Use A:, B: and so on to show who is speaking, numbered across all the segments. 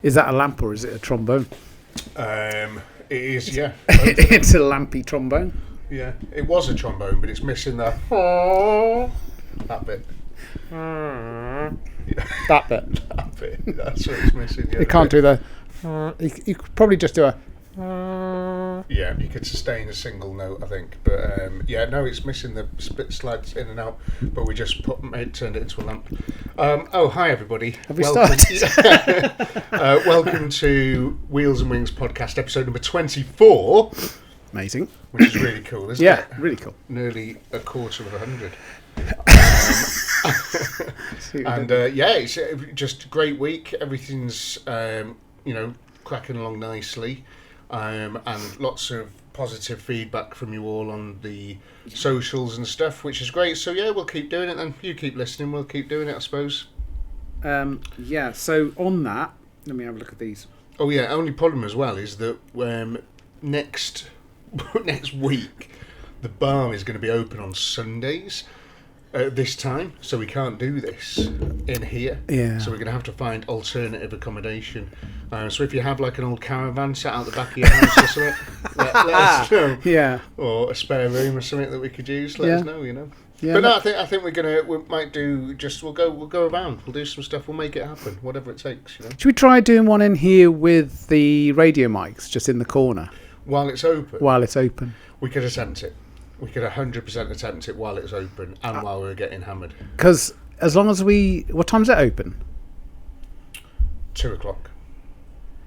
A: Is that a lamp or is it a trombone?
B: It is, yeah.
A: It's a lampy trombone.
B: Yeah, it was a trombone, but it's missing that bit.
A: That bit.
B: That bit. That's what it's missing. Yeah,
A: It can't do the... You could probably just do a...
B: Yeah, you could sustain a single note, I think. But no, it's missing the split slides in and out. But we just turned it into a lamp. Hi everybody.
A: Have we started?
B: Welcome to Wheels and Wings podcast, episode number 24.
A: Amazing.
B: Which is really cool, isn't it?
A: Yeah, really cool.
B: Nearly a quarter of 100. And it's just a great week. Everything's cracking along nicely, and lots of positive feedback from you all on the socials and stuff, which is great. So yeah, we'll keep doing it, and you keep listening. We'll keep doing it, I suppose.
A: So on that, let me have a look at these.
B: Oh yeah, only problem as well is that next week the bar is going to be open on Sundays. This time, so we can't do this in here.
A: Yeah.
B: So we're going to have to find alternative accommodation. So if you have like an old caravan sat out the back of your house or something, let us know.
A: Yeah.
B: Or a spare room or something that we could use. Let us know.
A: Yeah,
B: but no, I think we might do. We'll go around. We'll do some stuff. We'll make it happen, whatever it takes.
A: Should we try doing one in here with the radio mics just in the corner
B: while it's open?
A: We
B: could attempt it. We could 100% attempt it while it's open and while we're getting hammered.
A: Because as long as what time's it open?
B: 2:00.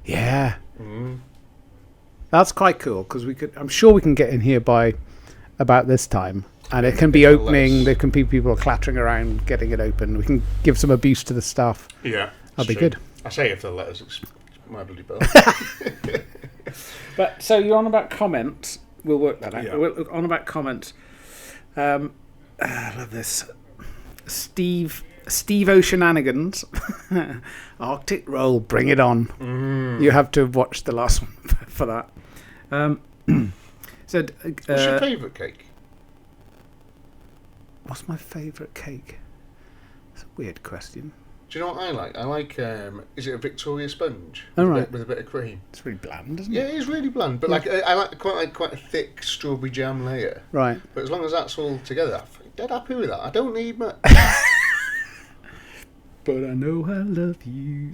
A: Yeah. That's quite cool because I'm sure we can get in here by about this time, and it can be opening. There can be people clattering around getting it open. We can give some abuse to the staff.
B: Yeah,
A: that'll be good.
B: I say if they'll let us, it's my bloody bill.
A: But so you're on about comments. We'll work that out.
B: Yeah.
A: We're on about comments. I love this. Steve O'Shenanigans. Arctic Roll, bring it on. You have to watch the last one for that.
B: What's your favourite cake?
A: What's my favourite cake? It's a weird question.
B: Do you know what I like? I like, is it a Victoria sponge?
A: Oh, right.
B: With a bit of cream.
A: It's really bland, isn't it?
B: Yeah, it is really bland. But I like quite a thick strawberry jam layer.
A: Right.
B: But as long as that's all together, I'm dead happy with that. I don't need much.
A: But I know I love you.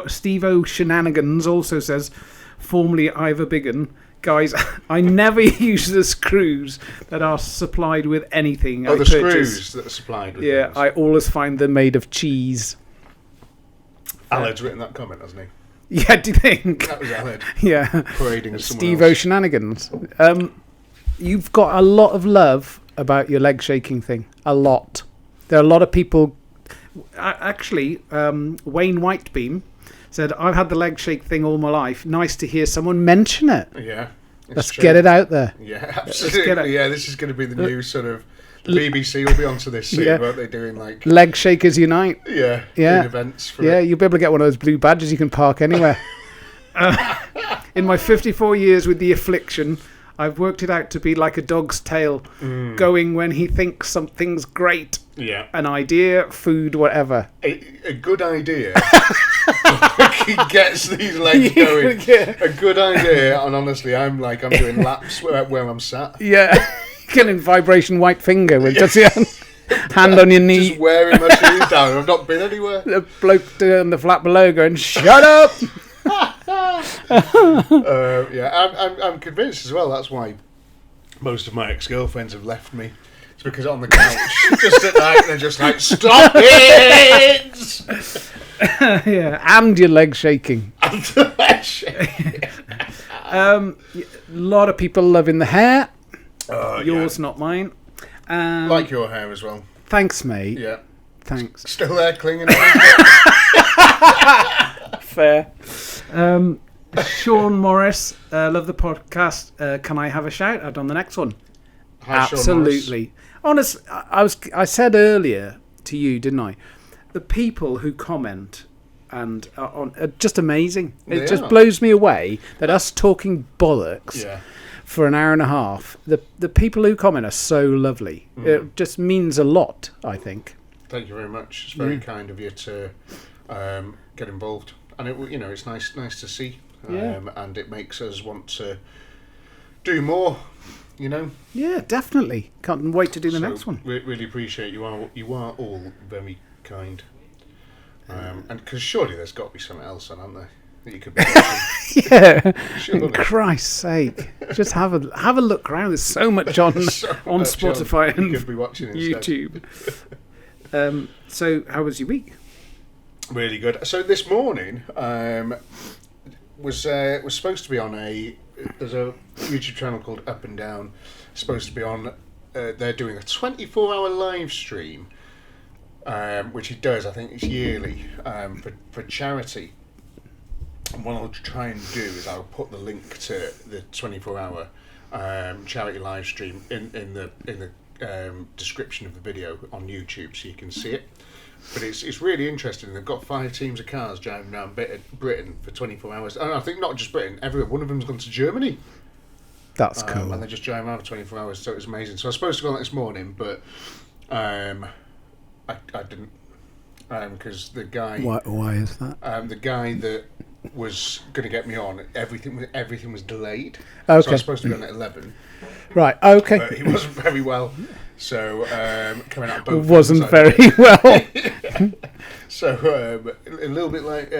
A: Steve O'Shenanigans also says, formerly Ivor Biggin, guys, I never use the screws that are supplied with anything.
B: Oh, the screws that are supplied with things.
A: I always find them made of cheese.
B: Aled's written that comment, hasn't he?
A: Yeah, do you think?
B: That was Aled.
A: Yeah.
B: Parading as someone
A: Steve
B: else.
A: O'Shenanigans. You've got a lot of love about your leg shaking thing. A lot. There are a lot of people... Actually, Wayne Whitebeam said, I've had the leg shake thing all my life. Nice to hear someone mention it.
B: Yeah.
A: Let's get it out there.
B: Yeah, absolutely. Yeah, this is going to be the new sort of... The BBC will be onto this soon, won't they? Doing like...
A: Leg Shakers Unite.
B: Yeah. Doing events for it.
A: You'll be able to get one of those blue badges you can park anywhere. In my 54 years with the affliction, I've worked it out to be like a dog's tail, going when he thinks something's great.
B: Yeah.
A: An idea, food, whatever.
B: A good idea. He gets these legs going. A good idea, and honestly, I'm doing laps where I'm sat.
A: Yeah. Killing vibration white finger with just your hand on your knee.
B: Just wearing my shoes down. I've not been anywhere.
A: The bloke on the flat below going, shut up!
B: I'm convinced as well. That's why most of my ex-girlfriends have left me. It's because on the couch just at night they're just like, stop it!
A: Yeah, and your leg shaking.
B: And the leg shaking.
A: A lot of people loving the hair. Yours,
B: yeah.
A: not mine.
B: Like your hair as well.
A: Thanks, mate.
B: Yeah.
A: Thanks.
B: Still there, clinging.
A: Fair. Sean Morris, love the podcast. Can I have a shout out on the next one?
B: Hi,
A: absolutely. Honest, I said earlier to you, didn't I? The people who comment and are just amazing. It just blows me away that us talking bollocks for an hour and a half. The people who comment are so lovely. It just means a lot, I think.
B: Thank you very much. It's very kind of you to get involved, and it's nice to see, and it makes us want to do more.
A: Yeah, definitely. Can't wait to do the next one.
B: Really appreciate you are all very kind, and because surely there's got to be something else on, aren't there? That you could be watching.
A: Yeah, for Christ's sake, just have a look around. There's so much on Spotify and
B: could be watching
A: YouTube. So, how was your week?
B: Really good. So this morning was supposed to be on there's a YouTube channel called Up and Down. Supposed to be on. They're doing a 24-hour live stream, which he does. I think it's yearly for charity. And what I'll try and do is I'll put the link to the 24-hour charity live stream in the description of the video on YouTube, so you can see it. But it's really interesting. They've got 5 teams of cars driving around Britain for 24 hours. And I think not just Britain, everywhere. One of them's gone to Germany.
A: That's cool.
B: And they're just driving around for 24 hours, so it's amazing. So I was supposed to go on that this morning, but I didn't. Because the guy...
A: Why is that?
B: The guy that was going to get me on, everything was delayed.
A: Okay.
B: So I was supposed to be on at 11.
A: Right, okay.
B: But he wasn't very well. So coming out both
A: wasn't very well.
B: So a little bit like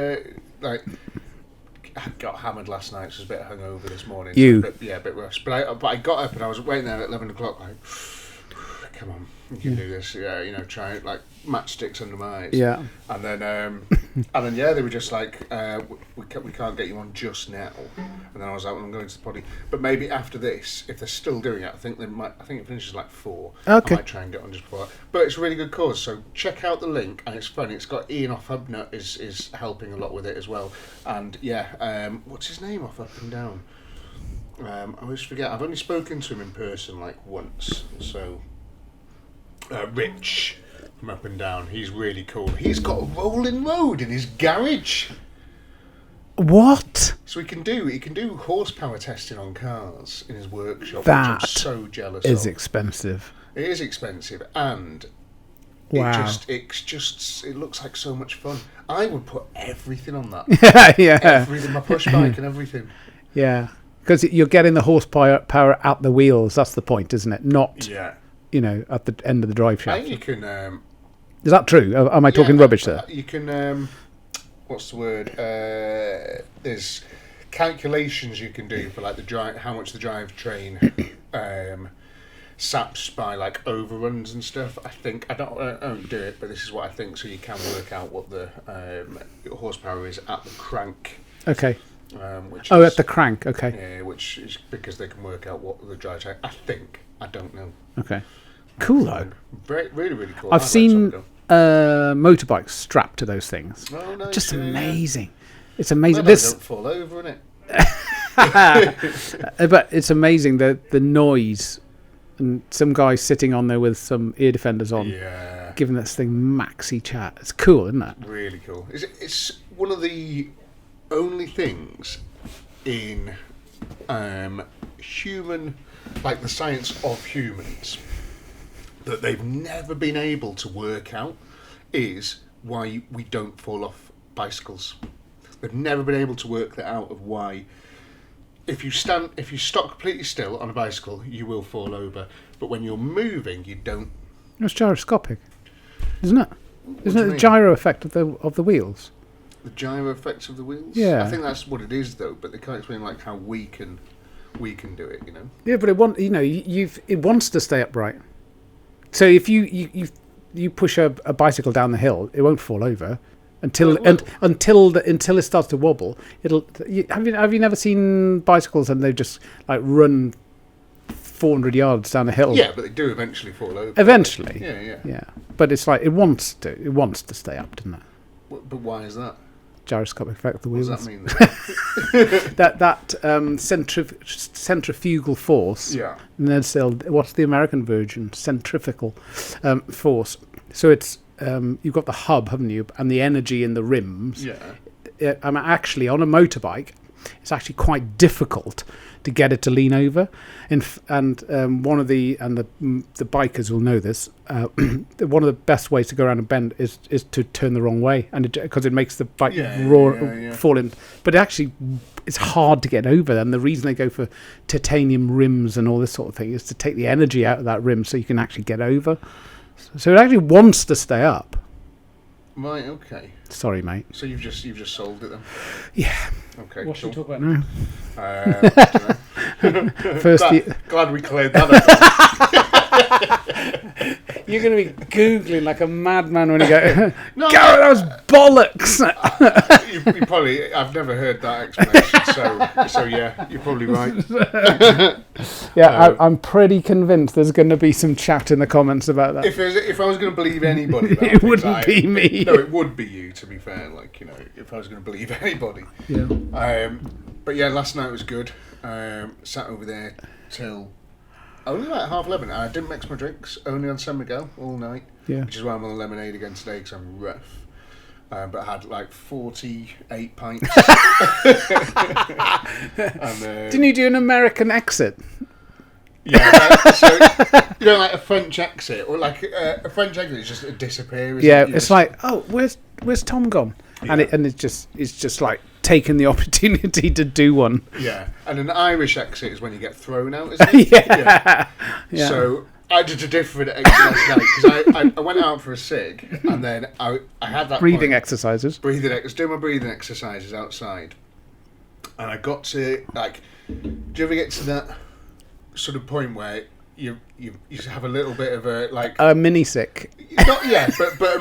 B: I got hammered last night, so I was a bit hungover this morning.
A: You?
B: So a bit worse. But I got up and I was waiting there at 11 o'clock like, come on, you can do this. Yeah, try it, like matchsticks under my eyes.
A: Yeah.
B: And then they were just like, we can't get you on just now. And then I was like, well, I'm going to the potty. But maybe after this, if they're still doing it, I think it finishes like 4.
A: Okay.
B: I might try and get on just before that. But it's a really good cause, so check out the link, and it's fun. It's got Ian off Hubnut is helping a lot with it as well. And what's his name off Up and Down? I always forget. I've only spoken to him in person like once. So Rich from Up and Down, he's really cool. He's got a rolling road in his garage.
A: What?
B: So he can do horsepower testing on cars in his workshop,
A: That
B: which I'm so jealous
A: is
B: of.
A: expensive.
B: It is expensive, and
A: Wow.
B: it looks like so much fun. I would put everything on that.
A: Yeah.
B: Everything, my push bike and everything.
A: Yeah. Because you're getting the horsepower at the wheels. That's the point, isn't it? Not, at the end of the drive shaft.
B: And you can...
A: is that true? Am I talking rubbish there?
B: You can... what's the word? There's calculations you can do for like the drive, how much the drivetrain saps by like overruns and stuff. I think I don't do it, but this is what I think. So you can work out what the horsepower is at the crank.
A: Okay.
B: Which
A: at the crank. Okay.
B: Yeah, which is because they can work out what the drivetrain. I think. I don't know.
A: Okay. Cool though.
B: Really, really cool.
A: I've seen motorbikes strapped to those things.
B: Oh, nice,
A: just amazing. It's amazing.
B: Well, don't fall over, innit?
A: But it's amazing the noise, and some guy sitting on there with some ear defenders on, giving this thing maxi chat. It's cool, isn't it?
B: Really cool. It's one of the only things in human, like the science of humans, that they've never been able to work out is why we don't fall off bicycles. They've never been able to work that out of why. If you stop completely still on a bicycle, you will fall over. But when you're moving, you don't.
A: It's gyroscopic, isn't it? Isn't it the gyro effect of the wheels?
B: The gyro effects of the wheels?
A: Yeah.
B: I think that's what it is, though. But they can't explain like how we can do it.
A: Yeah, but it wants to stay upright. So if you push a bicycle down the hill, it won't fall over. Until it starts to wobble, have you never seen bicycles and they just like run 400 yards down a hill?
B: Yeah, but they do eventually fall over.
A: Eventually,
B: yeah.
A: But it's like it wants to stay up, doesn't it?
B: But why is that?
A: Gyroscopic effect of the wheels.
B: What does that mean?
A: that centrifugal force.
B: Yeah.
A: And then still, what's the American version? Centrifugal force. So it's. You've got the hub, haven't you, and the energy in the rims.
B: Yeah.
A: I'm actually on a motorbike. it's actually quite difficult to get it to lean over. And one of the bikers will know this. One of the best ways to go around a bend is to turn the wrong way, and because it makes the bike fall in. But actually, it's hard to get over. And the reason they go for titanium rims and all this sort of thing is to take the energy out of that rim, so you can actually get over. So it actually wants to stay up.
B: Right. Okay.
A: Sorry, mate.
B: So you've just sold it then?
A: Yeah.
B: Okay.
A: What should we talk about now?
B: First, glad we cleared that up.
A: You're going to be Googling like a madman when you go, no, Garratt, that was bollocks.
B: you probably, I've never heard that explanation, so yeah, you're probably right.
A: Yeah, I'm pretty convinced there's going to be some chat in the comments about that.
B: If I was going to believe anybody,
A: it wouldn't be me.
B: No, it would be you, to be fair. Like, you know, if I was going to believe anybody.
A: Yeah.
B: But yeah, last night was good. Sat over there till only like 11:30. I didn't mix my drinks, only on San Miguel all night.
A: Yeah.
B: Which is why I'm on the lemonade again today, because I'm rough. But I had like 48 pints. And,
A: didn't you do an American exit?
B: Yeah, so you know, like a French exit, or like a French exit is just a disappear.
A: Yeah, it's like, oh, where's Tom gone? Yeah. And it's just like taking the opportunity to do one.
B: Yeah, and an Irish exit is when you get thrown out, isn't it?
A: Yeah.
B: So I did a different exit last night because I went out for a cig, and then I had that
A: breathing exercises.
B: Doing my breathing exercises outside, and I got to like. Do you ever get to that sort of point where you have a little bit of a like
A: a mini sick?
B: Not but a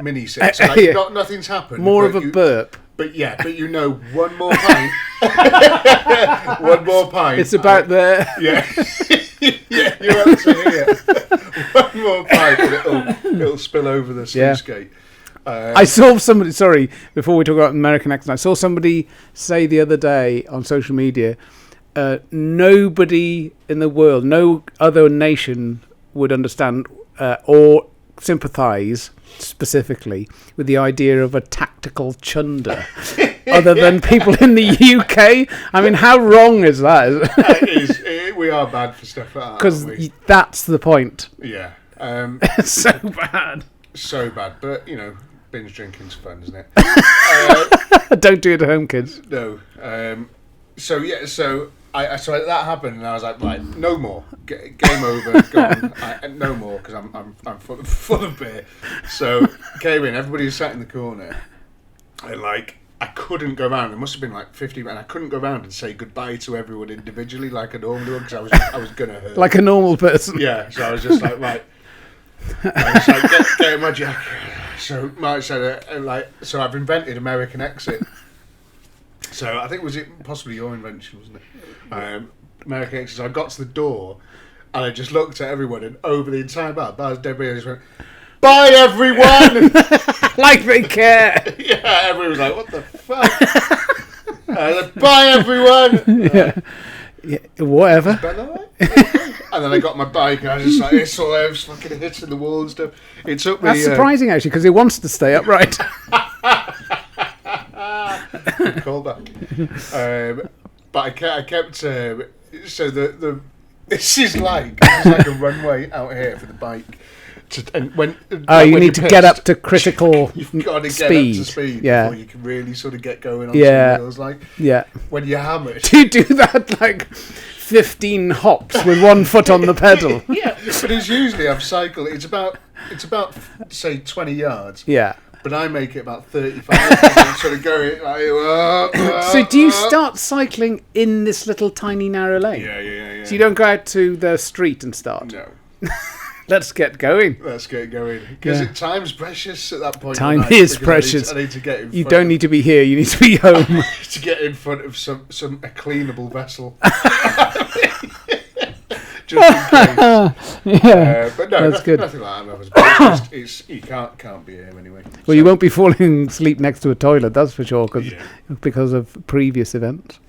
B: mini sick. So like, nothing's happened.
A: More of a burp.
B: But you know, one more pint. One more pint.
A: It's about there.
B: Yeah. Yeah, you're absolutely here. One more pint and it'll spill over the sluice gate.
A: I saw somebody, sorry, before we talk about American accent, I saw somebody say the other day on social media, nobody in the world, no other nation would understand or sympathise specifically with the idea of a tactical chunder other than people in the UK. I mean, how wrong is that?
B: We are bad for stuff like that,
A: because that's the point.
B: Yeah.
A: It's so bad.
B: So bad, but you know, binge drinking's fun, isn't it?
A: Don't do it at home, kids.
B: No. So that happened, and I was like, right, no more. Game over, gone. No more, because I'm full of beer. So came in, everybody was sat in the corner, and like I couldn't go around. There must have been like 50, and I couldn't go around and say goodbye to everyone individually like I normally would, because I was gonna hurt.
A: Like a normal person.
B: Yeah. So I was just like, right. I was like, get in my jacket. So Mike said, so I've invented American exit. So I think was it possibly your invention, wasn't it? American exit. So I got to the door, and I just looked at everyone, and over the entire bar, everybody just went, "Bye, everyone!"
A: Like they care.
B: Yeah, everyone was like, "What the fuck?" I was like, "Bye, everyone."
A: Yeah, whatever.
B: And then I got my bike, and I was just like, it's all I was fucking hitting the wall and stuff. It took me.
A: That's surprising, actually, because it wants to stay upright.
B: Call back. But I kept. So this is like a runway out here for the bike.
A: You need to get up to critical
B: You've got to get
A: speed.
B: up to speed before you can really sort of get going on some wheels. Like when you're hammered.
A: Do you do that like 15 hops with one foot on the pedal?
B: Yeah, but it's usually I've cycled. It's about say 20 yards.
A: Yeah.
B: But I make it about 35. Sort of going like.
A: So do you start cycling in this little tiny narrow lane?
B: Yeah.
A: So you don't go out to the street and start?
B: No.
A: Let's get going.
B: Because time's precious at that point.
A: Time is precious.
B: I need to get in front.
A: You don't need to be here. You need to be home.
B: To get in front of a cleanable vessel. Just in case.
A: Yeah.
B: But no,
A: that's good.
B: Nothing like that. You can't be here anyway.
A: Well, you won't be falling asleep next to a toilet, that's for sure, because of previous events.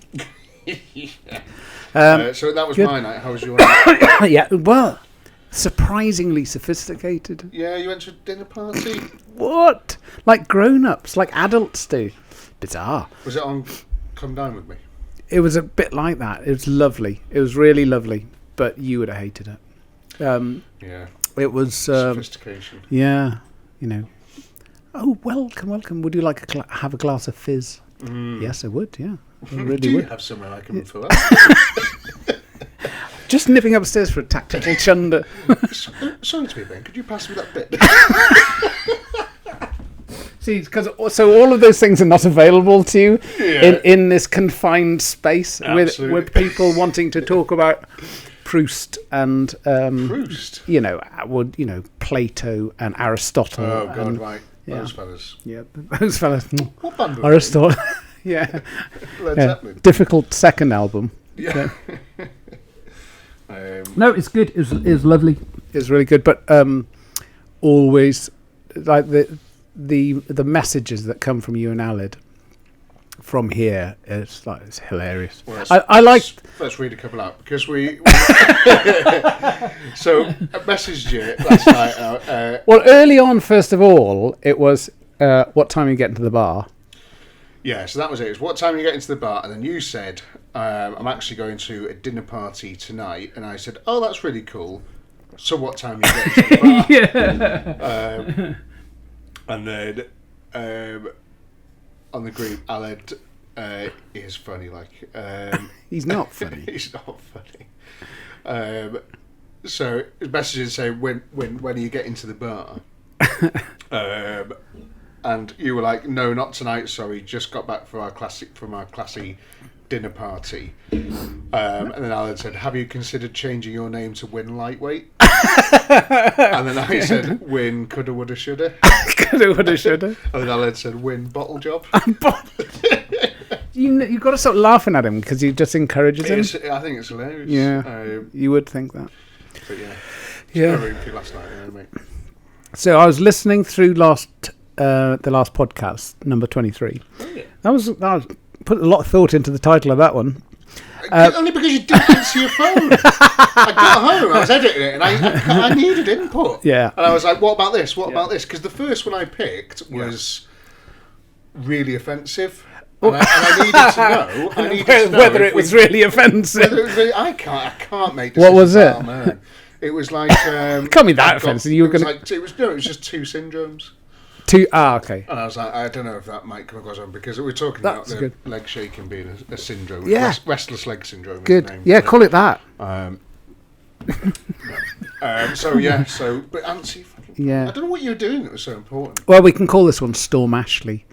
B: So that was my night. How was your night?
A: Yeah, well, surprisingly sophisticated.
B: Yeah, you went to a dinner party?
A: What? Like grown-ups, like adults do. Bizarre.
B: Was it on come down with me.
A: It was a bit like that. It was lovely. It was really lovely, but you would have hated it.
B: Yeah.
A: It was
B: sophistication.
A: Yeah, you know. Oh, welcome. Would you like have a glass of fizz? Yes, I would. Yeah, I really
B: Do you
A: would.
B: have somewhere I can fill up?
A: Just nipping upstairs for a tactical chunder.
B: Sorry to be Ben. Could you pass me that bit?
A: See, so all of those things are not available to you in this confined space with people wanting to talk about Proust and
B: Proust.
A: Plato and Aristotle.
B: Oh God,
A: and,
B: right. Those fellas.
A: Yeah, those fellas.
B: What band were
A: Aristotle. Yeah.
B: Led Zeppelin.
A: Difficult second album.
B: Yeah.
A: No, it's good. It's lovely. It's really good. But always like the messages that come from you and Alid from here, it's hilarious.
B: Well,
A: I like.
B: Let's read a couple out because we so I messaged you last night.
A: Well, early on, first of all, it was what time are you getting to the bar?
B: Yeah, so that was it. It was what time are you getting to the bar? And then you said, I'm actually going to a dinner party tonight. And I said, oh, that's really cool. So what time are you getting to the bar? And then on the group, Aled is funny.
A: He's not funny.
B: He's not funny. So his messages say, when are you getting to the bar? And you were like, no, not tonight, sorry, just got back from our classy dinner party. And then Alan said, have you considered changing your name to Wynne Lightweight? And then I said, Wynne Coulda Woulda Shoulda.
A: Coulda Woulda Shoulda.
B: And then Alan said, Wynne Bottle Job.
A: You've got to stop laughing at him because he just encourages him.
B: I think it's hilarious.
A: Yeah, you would think that.
B: But yeah. Last night, mate.
A: So I was listening through the last podcast, number 23.
B: Oh, yeah.
A: That was put a lot of thought into the title of that one.
B: Only because you didn't answer your phone. I got home, I was editing it, and I needed input.
A: Yeah.
B: And I was like, what about this? What about this? Because the first one I picked was really offensive. And I needed to know.
A: Whether it was really offensive.
B: I can't make
A: What
B: decisions.
A: was it?
B: Oh, man. It was like...
A: it can't be that offensive.
B: It was just two syndromes.
A: Okay.
B: And I was like, I don't know if that might come across on because we're talking about the leg shaking being a syndrome.
A: Yeah.
B: Restless leg syndrome.
A: Good.
B: Is the name.
A: Yeah, call it that.
B: But Ansi,
A: yeah.
B: I don't know what you were doing that was so important.
A: Well, we can call this one Storm Ashley.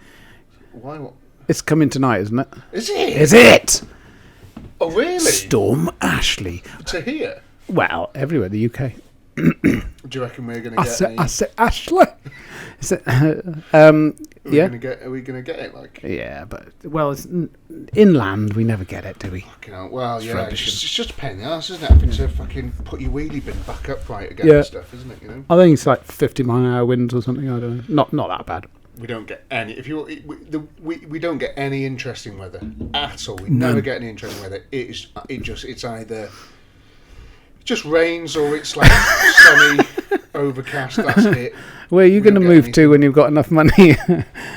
B: Why? What?
A: It's coming tonight, isn't it?
B: Is it?
A: Is it?
B: Oh, really?
A: Storm Ashley.
B: To here?
A: Well, everywhere in the UK.
B: Do you reckon we're going to get
A: I said Ashley.
B: Are we going to get it, like?
A: Yeah, but, it's inland, we never get it, do we?
B: Fucking hell. Well, it's just a pain in the arse, isn't it? Having to fucking put your wheelie bin back upright again and stuff, isn't it? You know?
A: I think it's like 50-mile-an-hour winds or something, I don't know. Not that bad.
B: We don't get any. We don't get any interesting weather at all. We never get any interesting weather. It's either just rains or it's like sunny, overcast. That's it.
A: Where are you going to move to when you've got enough money?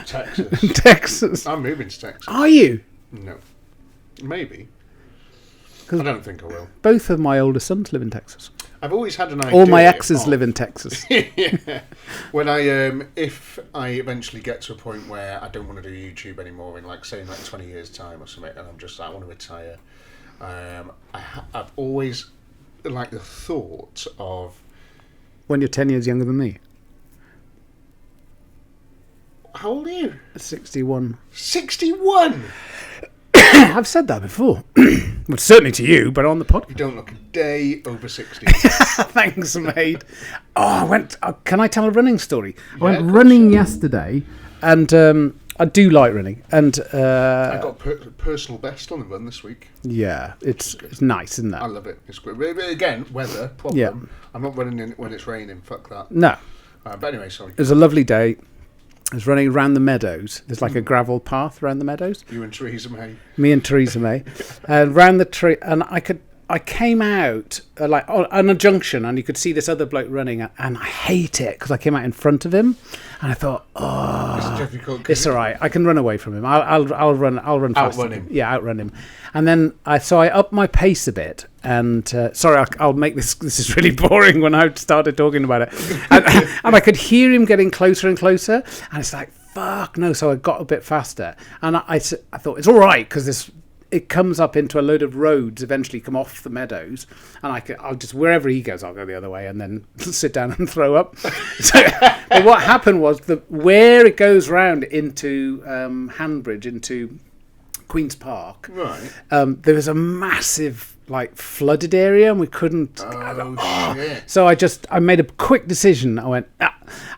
B: Texas.
A: Texas.
B: I'm moving to Texas.
A: Are you?
B: No, maybe. I don't think I will.
A: Both of my older sons live in Texas.
B: I've always had an idea.
A: All my exes live in Texas.
B: Yeah. When if I eventually get to a point where I don't want to do YouTube anymore in like 20 years time or something, and I want to retire, I've always liked the thought of
A: when you're 10 years younger than me.
B: How old are you?
A: 61.
B: 61.
A: I've said that before. Well, certainly to you, but on the podcast.
B: You don't look a day over 60.
A: Thanks, mate. Can I tell a running story? I went running yesterday, and I do like running. And
B: I got personal best on the run this week.
A: Yeah, it's nice, isn't it?
B: I love it. It's great. But again, weather problem.
A: Yeah.
B: I'm not running when it's raining. Fuck that.
A: No.
B: But anyway, sorry.
A: It was a lovely day. I was running around the meadows. There's like a gravel path around the meadows.
B: You and Theresa May.
A: Me and Theresa May, and round the tree. And I I came out like on a junction, and you could see this other bloke running, and I hate it because I came out in front of him, and I thought,
B: it's difficult.
A: It's all right. I can run away from him. I'll run fast.
B: Outrun him.
A: Yeah, outrun him. And then I upped my pace a bit. And sorry, I'll make this. This is really boring when I started talking about it, and I could hear him getting closer and closer, and it's like fuck no. So I got a bit faster, and I thought it's all right because it comes up into a load of roads, eventually come off the meadows, and I'll just, wherever he goes, I'll go the other way and then sit down and throw up. But what happened was where it goes round into Hanbridge, into Queen's Park,
B: right?
A: There was a massive like flooded area, and we couldn't.
B: Shit.
A: So I made a quick decision. I went,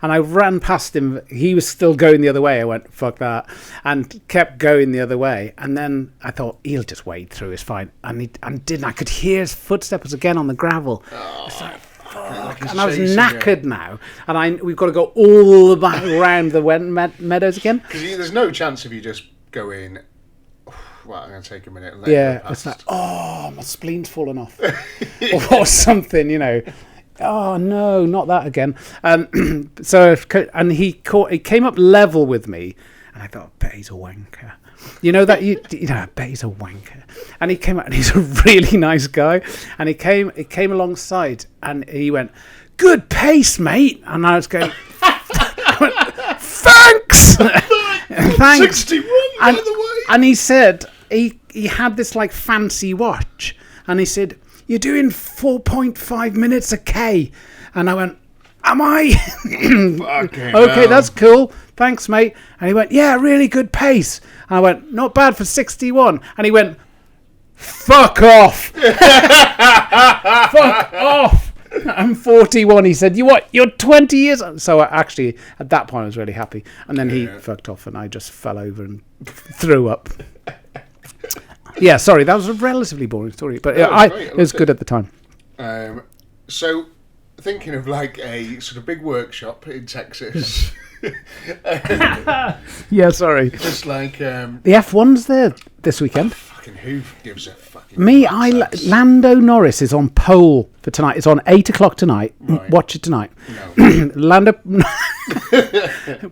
A: and I ran past him. He was still going the other way. I went, fuck that, and kept going the other way. And then I thought he'll just wade through. It's fine. And he didn't. I could hear his footsteps again on the gravel. It's like, fuck. And I was knackered now, and we've got to go all the back around the meadows again.
B: Because there's no chance of you just going. Well, I'm going to take a minute and let
A: it it's like, my spleen's fallen off. or something, you know. Oh, no, not that again. And he came up level with me, and I thought, I bet he's a wanker. You know that, I bet he's a wanker. And he came out, and he's a really nice guy. And he came alongside, and he went, good pace, mate. And I was going, thanks! Thanks.
B: 61, by the way.
A: And he said, he had this like fancy watch, and he said, you're doing 4.5 minutes a K. And I went, am I? Okay, that's cool. Thanks, mate. And he went, yeah, really good pace. And I went, not bad for 61. And he went, fuck off. Fuck off. I'm 41. He said, you're 20 years. So actually, at that point, I was really happy. And then he fucked off, and I just fell over and threw up. Yeah, sorry, that was a relatively boring story, but it was good at the time.
B: So, thinking of like a sort of big workshop in Texas.
A: Yeah, sorry.
B: Just like
A: the F1's there this weekend.
B: Fucking who gives a fucking
A: Lando Norris is on pole for tonight. It's on 8:00 tonight. Right. Watch it tonight. No. Lando,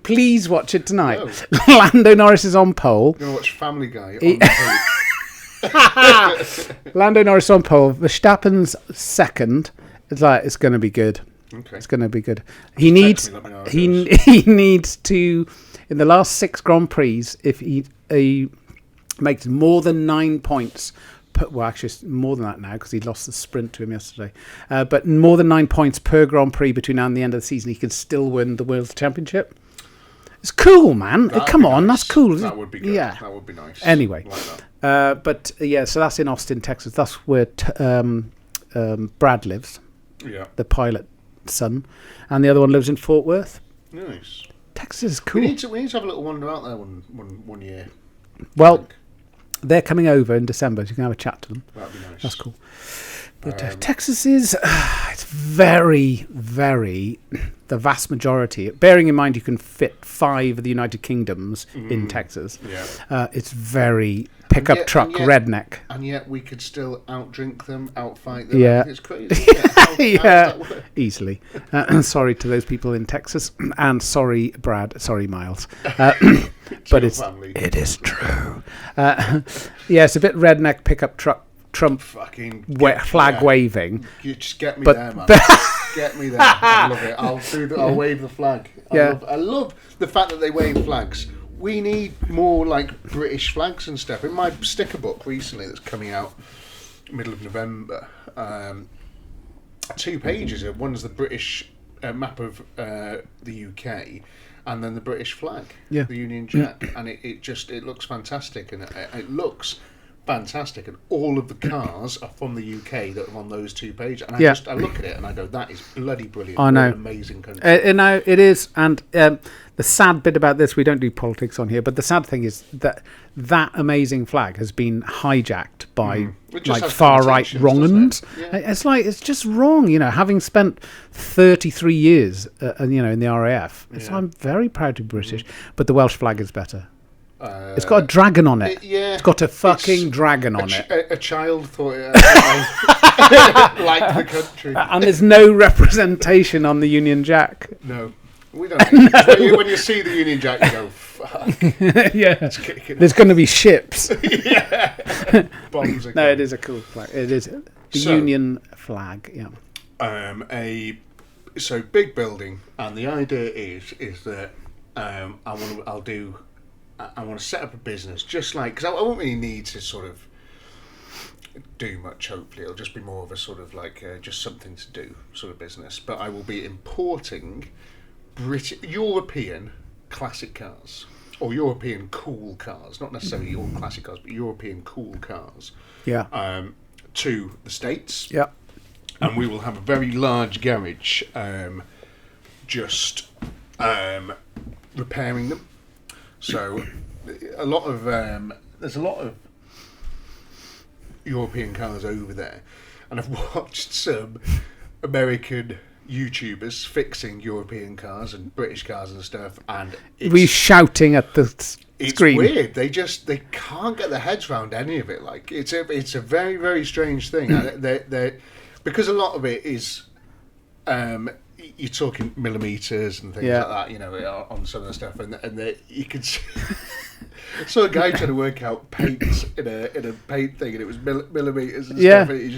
A: please watch it tonight. No. Lando Norris is on pole.
B: You're gonna watch Family Guy on pole.
A: Lando Norris on pole. Verstappen's second. It's going to be good.
B: Okay.
A: It's going to be good. He needs to, in the last 6 Grand Prix, if he makes more than 9 points. Well, actually, it's more than that now because he lost the sprint to him yesterday. But more than 9 points per Grand Prix between now and the end of the season, he can still win the World Championship. It's cool, man. Come on, that's cool.
B: That would be good.
A: Yeah.
B: That would be nice.
A: Anyway.
B: Like that.
A: So that's in Austin, Texas. That's where Brad lives.
B: Yeah.
A: The pilot's son. And the other one lives in Fort Worth.
B: Nice.
A: Texas is cool.
B: We need to have a little wander out there one year.
A: Well, they're coming over in December, so you can have a chat to them.
B: That'd be nice.
A: That's cool. But Texas is, it's very, very, the vast majority, bearing in mind you can fit 5 of the United Kingdoms in Texas. Yeah. It's very pickup truck redneck.
B: And yet we could still outdrink them, outfight them.
A: Yeah.
B: It's crazy. How does that work?
A: Easily. Sorry to those people in Texas. And sorry, Brad. Sorry, Miles. But it is true. It's a bit redneck pickup truck. Trump fucking flag waving.
B: You just get me there, man. Get me there. I love it. I'll wave the flag. I love the fact that they wave flags. We need more like British flags and stuff. In my sticker book recently that's coming out middle of November, 2 pages. One's the British map of the UK, and then the British flag, the Union Jack, and it looks fantastic, and it looks fantastic, and all of the cars are from the UK that are on those 2 pages, and I look at it and I go, that is bloody brilliant.
A: I know.
B: What an amazing country.
A: No, it is, and the sad bit about this, we don't do politics on here, but the sad thing is that amazing flag has been hijacked by like far right wrong'uns. It's just wrong, having spent 33 years in the RAF. I'm very proud to be British, but the Welsh flag is better. It's got a dragon on it.
B: Yeah.
A: It's got a fucking dragon on it.
B: A child thought it like the country.
A: And there's no representation on the Union Jack.
B: No. We don't need it. When you see the Union Jack, you go, fuck.
A: Yeah. There's going to be ships.
B: Yeah. Bombs are
A: No, it is a cool flag. It is the Union flag, yeah.
B: So big building, and the idea is that I want to set up a business just like, because I won't really need to sort of do much. Hopefully, it'll just be more of a sort of like just something to do sort of business. But I will be importing European classic cars, or European cool cars, not necessarily all classic cars, but European cool cars.
A: Yeah.
B: To the States.
A: Yeah.
B: And we will have a very large garage, just repairing them. So there's a lot of European cars over there, and I've watched some American YouTubers fixing European cars and British cars and stuff, and
A: we're shouting at the screen.
B: It's weird. They can't get their heads around any of it. Like it's a very, very strange thing. They because a lot of it is you're talking millimeters and things like that, you know, on some of the stuff, and you can see. So a guy trying to work out paint in a paint thing, and it was millimeters and stuff, and he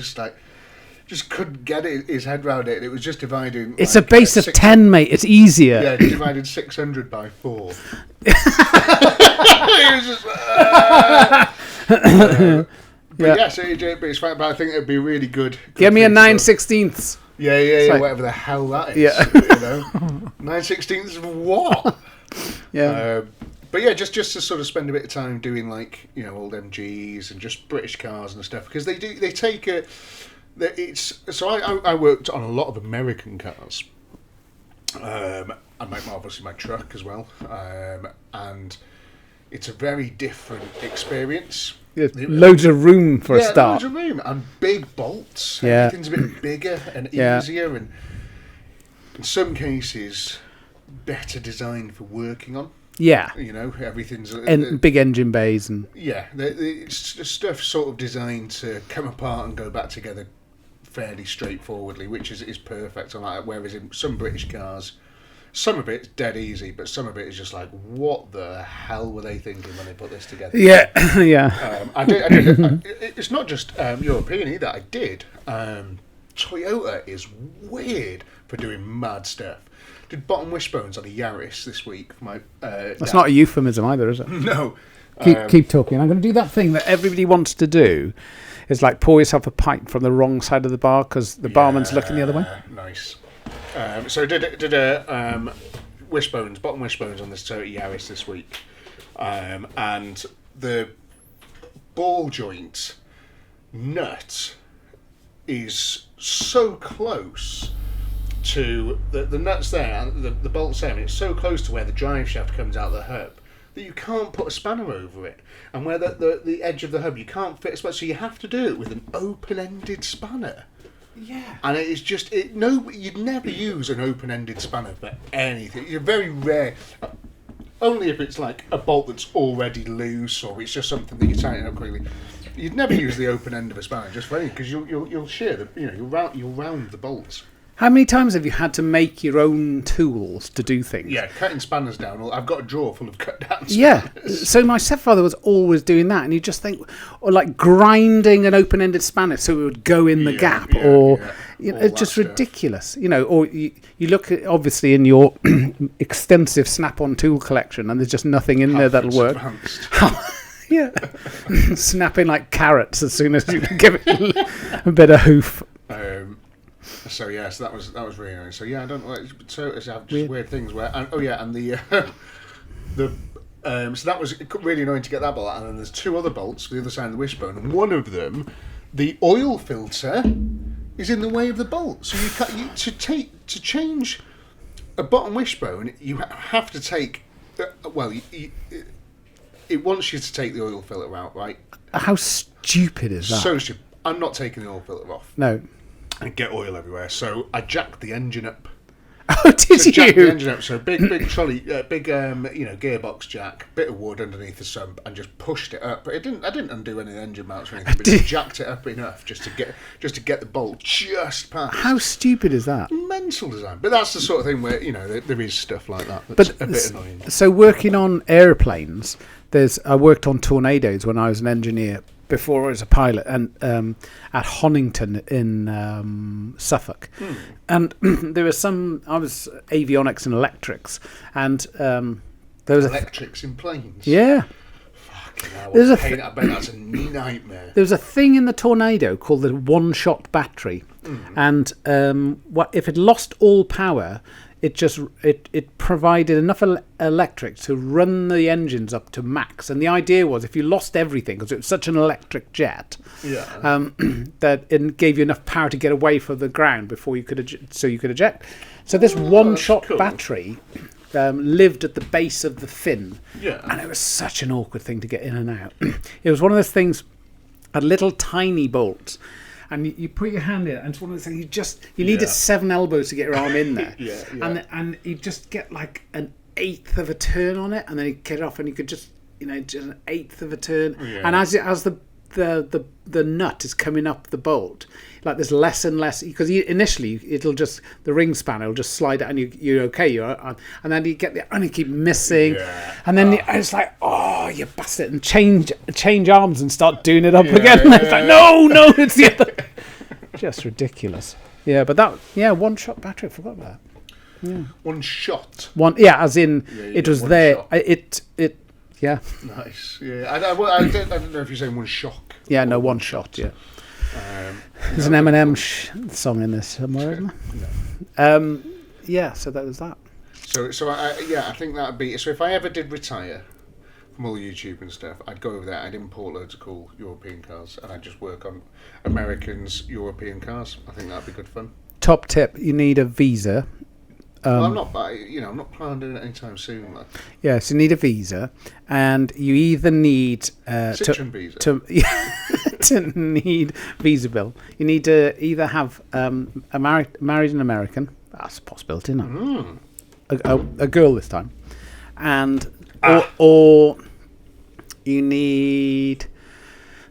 B: just couldn't get his head around it, and it was just dividing.
A: It's like, a base of 10, mate. It's easier.
B: Yeah, divided 600 by 4. He was just. But yeah, so it's fine, but I think it'd be really good.
A: Give me a 9/16.
B: Yeah, like, whatever the hell that is.
A: Yeah.
B: You know? 9/16 of what?
A: Yeah.
B: But yeah, just to sort of spend a bit of time doing, like, you know, old MGs and just British cars and stuff, because they take a. So I worked on a lot of American cars. I make obviously my truck as well, and it's a very different experience.
A: Yeah, loads of room for a start.
B: Loads of room and big bolts.
A: Yeah.
B: Everything's a bit bigger and easier, and in some cases better designed for working on.
A: Yeah,
B: you know, everything's
A: and big engine bays and
B: it's the stuff sort of designed to come apart and go back together fairly straightforwardly, which is perfect on that. Whereas in some British cars, some of it's dead easy, but some of it is just like, what the hell were they thinking when they put this together?
A: Yeah, yeah.
B: I did. It's not just European either. I did. Toyota is weird for doing mad stuff. Did bottom wishbones on a Yaris this week for my.
A: That's not a euphemism either, is it?
B: No.
A: Keep talking. I'm going to do that thing that everybody wants to do. Is like pour yourself a pint from the wrong side of the bar because the barman's looking the other way.
B: Nice. So did a bottom wishbones on this Toyota Yaris this week, and the ball joint nut is so close to the nuts there and the bolts there, and it's so close to where the drive shaft comes out of the hub that you can't put a spanner over it, and where the edge of the hub you can't fit a spanner, so you have to do it with an open-ended spanner. Yeah, and it's just you'd never use an open-ended spanner for anything. You're very rare, only if it's like a bolt that's already loose or it's just something that you tighten up quickly. You'd never use the open end of a spanner just for anything because you'll shear the you'll round the bolts.
A: How many times have you had to make your own tools to do things?
B: Yeah, cutting spanners down. I've got a drawer full of cut down spanners.
A: Yeah, so my stepfather was always doing that, and you just think, or like grinding an open-ended spanner so it would go in the gap, it's just ridiculous. You know, or you look at, obviously, in your extensive snap-on tool collection, and there's just nothing in there that'll work. Yeah, snapping like carrots as soon as you give it a bit of hoof.
B: So that was really nice. So yeah, I don't know. Toyotas have just weird things where, so that was really annoying to get that bolt, and then there's two other bolts for the other side of the wishbone, and one of them, the oil filter, is in the way of the bolt. So to change a bottom wishbone, you have to take. It wants you to take the oil filter out, right?
A: How stupid is that?
B: So stupid. I'm not taking the oil filter off.
A: No.
B: And get oil everywhere. So I jacked the engine up.
A: Oh, did
B: So jack the
A: you?
B: engine up, so big trolley, gearbox jack, bit of wood underneath the sump, and just pushed it up. But I didn't undo any engine mounts or anything, but just jacked it up enough just to get the bolt just past.
A: How stupid is that?
B: Mental design. But that's the sort of thing where there is stuff like that that's a bit annoying.
A: So working on aeroplanes, I worked on Tornadoes when I was an engineer before I was a pilot, and at Honington in Suffolk. And there was I was avionics and electrics, and there was
B: Electrics in planes?
A: Yeah.
B: Fucking hell,
A: I
B: bet that's a nightmare.
A: There was a thing in the Tornado called the one-shot battery, and if it lost all power, it provided enough electric to run the engines up to max. And the idea was, if you lost everything, because it was such an electric jet, that it gave you enough power to get away from the ground before you could eject. So this one-shot battery lived at the base of the fin, and it was such an awkward thing to get in and out. It was one of those things, a little tiny bolt. And you put your hand in, and it's one of those things you needed 7 elbows to get your arm in there. And you just get like an eighth of a turn on it, and then you get it off, and you could just an eighth of a turn. And as the nut is coming up the bolt, like there's less and less, because initially the ring spanner will just slide out, and you're okay, and then you get and you keep missing, and then it's like, oh, you bastard, and change arms and start doing it up again. It's like, no, it's the other. Just ridiculous. Yeah, but one-shot battery, I forgot about that. Yeah.
B: One shot.
A: As in it was there. Shot. Yeah.
B: Nice. Yeah. I don't know if you're saying one shock.
A: Yeah, no, one shot. Yeah. There's an Eminem song in this somewhere, isn't there? Yeah. So that was that.
B: So I think that'd be. So if I ever did retire from all YouTube and stuff, I'd go over there. I'd import loads of cool European cars, and I'd just work on Americans' European cars. I think that'd be good fun.
A: Top tip: you need a visa.
B: Well, I'm not planning on doing it anytime soon. Like.
A: Yeah, so you need a visa, and you either need
B: Citroen visa
A: to need visa bill. You need to either have married an American. That's a possibility, isn't it? A girl this time, and or you need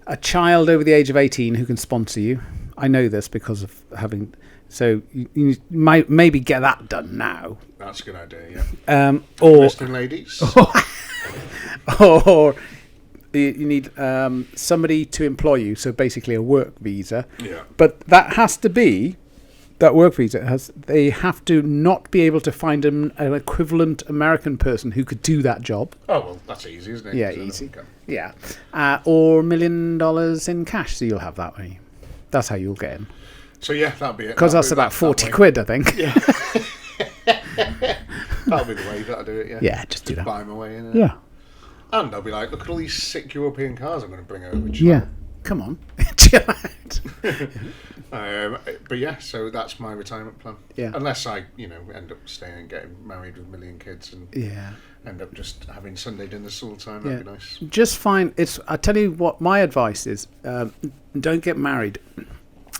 A: a child over the age of 18 who can sponsor you. I know this because of having. So you might maybe get that done now.
B: That's a good idea, yeah.
A: Or
B: Western ladies.
A: Or you need somebody to employ you. So basically a work visa.
B: Yeah.
A: But that work visa they have to not be able to find an equivalent American person who could do that job.
B: Oh, well, that's easy, isn't it?
A: Yeah, easy. Yeah. Or $1 million in cash. So you'll have that way. That's how you'll get in.
B: So yeah, that'll be it.
A: Because that's about 40 quid, I think.
B: Yeah. That'll be the way you've got to do it, yeah.
A: Yeah, just do that.
B: Buy my way in it.
A: Yeah.
B: And I'll be like, look at all these sick European cars I'm going to bring over.
A: Yeah. Come on. Chill out.
B: But yeah, so that's my retirement plan.
A: Yeah.
B: Unless I, end up staying and getting married with a million kids and end up just having Sunday dinners all the time. That'd be nice. Just
A: I tell you what my advice is. Don't get married.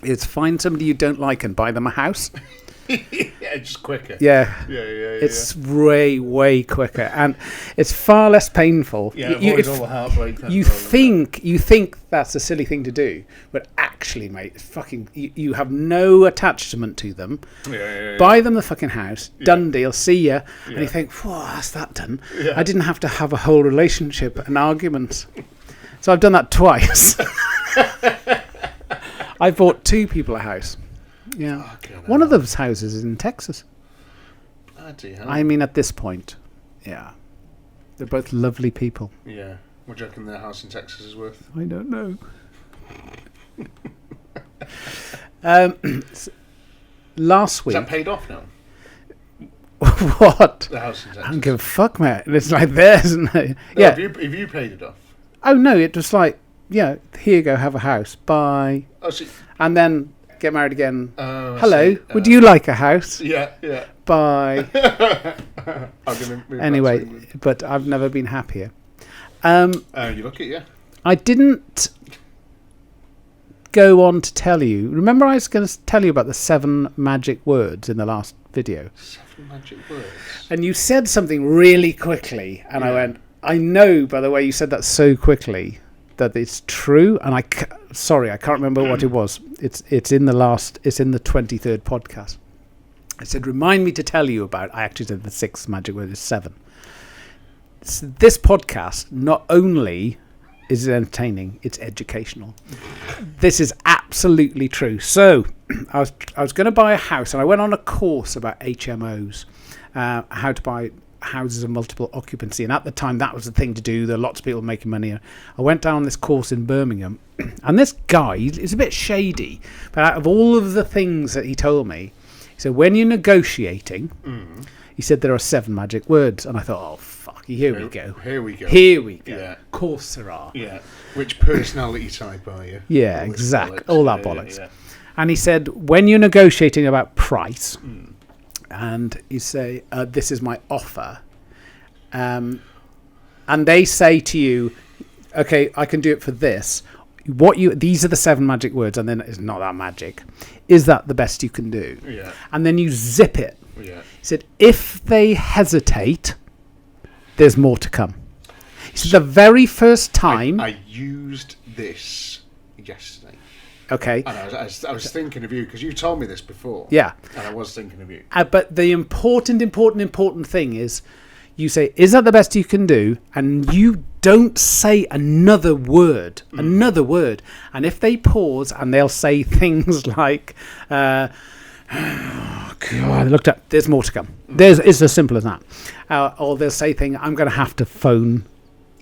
A: It's find somebody you don't like and buy them a house.
B: Yeah, just quicker.
A: Yeah. It's way, way quicker, and it's far less painful.
B: Yeah, avoid all the heartbreak.
A: You think that's a silly thing to do, but actually, mate, you have no attachment to them.
B: Yeah.
A: Buy them the fucking house. Done deal. See ya. And you think, whoa, that's that done. Yeah. I didn't have to have a whole relationship and arguments. So I've done that twice. I bought 2 people a house. Yeah. One of those houses is in Texas. I mean, at this point. Yeah. They're both lovely people.
B: Yeah. What do you reckon their house in Texas is worth?
A: I don't know. Last week.
B: Is that paid off now?
A: What?
B: The house in Texas.
A: I don't give a fuck, mate. It's like theirs, isn't it?
B: No, have you paid it off?
A: Oh, no. It was like, here you go, have a house. Bye.
B: Oh, see.
A: And then get married again.
B: Hello,
A: would you like a house?
B: Yeah.
A: Bye.
B: I'm gonna move
A: anyway, but I've never been happier.
B: You look at, yeah.
A: I didn't go on to tell you. Remember, I was going to tell you about the 7 magic words in the last video.
B: 7 magic words.
A: And you said something really quickly, and I went, I know, by the way, you said that so quickly that it's true. And sorry, I can't remember what it was. It's in the 23rd podcast. I said, remind me to tell you about. I actually said the 6th magic word is 7. This podcast not only is it entertaining, it's educational. This is absolutely true. So I was going to buy a house, and I went on a course about HMOs, how to buy houses of multiple occupancy. And at the time, that was the thing to do. There are lots of people making money. I went down this course in Birmingham, and this guy is a bit shady. But out of all of the things that he told me, he said, when you're negotiating, he said there are 7 magic words. And I thought, oh, fuck, here we go.
B: Here we go.
A: Yeah. Of course there are.
B: Yeah. Which personality type are you?
A: Yeah, exactly. All that bollocks. Yeah. And he said, when you're negotiating about price, and you say, this is my offer, and they say to you, okay, I can do it for this. These are the 7 magic words, and then it's not that magic. Is that the best you can do?
B: Yeah.
A: And then you zip it.
B: Yeah.
A: He said, if they hesitate, there's more to come. He said, the very first time...
B: I used this yesterday.
A: Okay.
B: And I was thinking of you, because you told me this before.
A: Yeah.
B: And I was thinking of you.
A: But the important thing is, you say, is that the best you can do? And you don't say another word. And if they pause and they'll say things like, oh, God, I looked up, there's more to come. It's as simple as that. Or they'll say things, I'm going to have to phone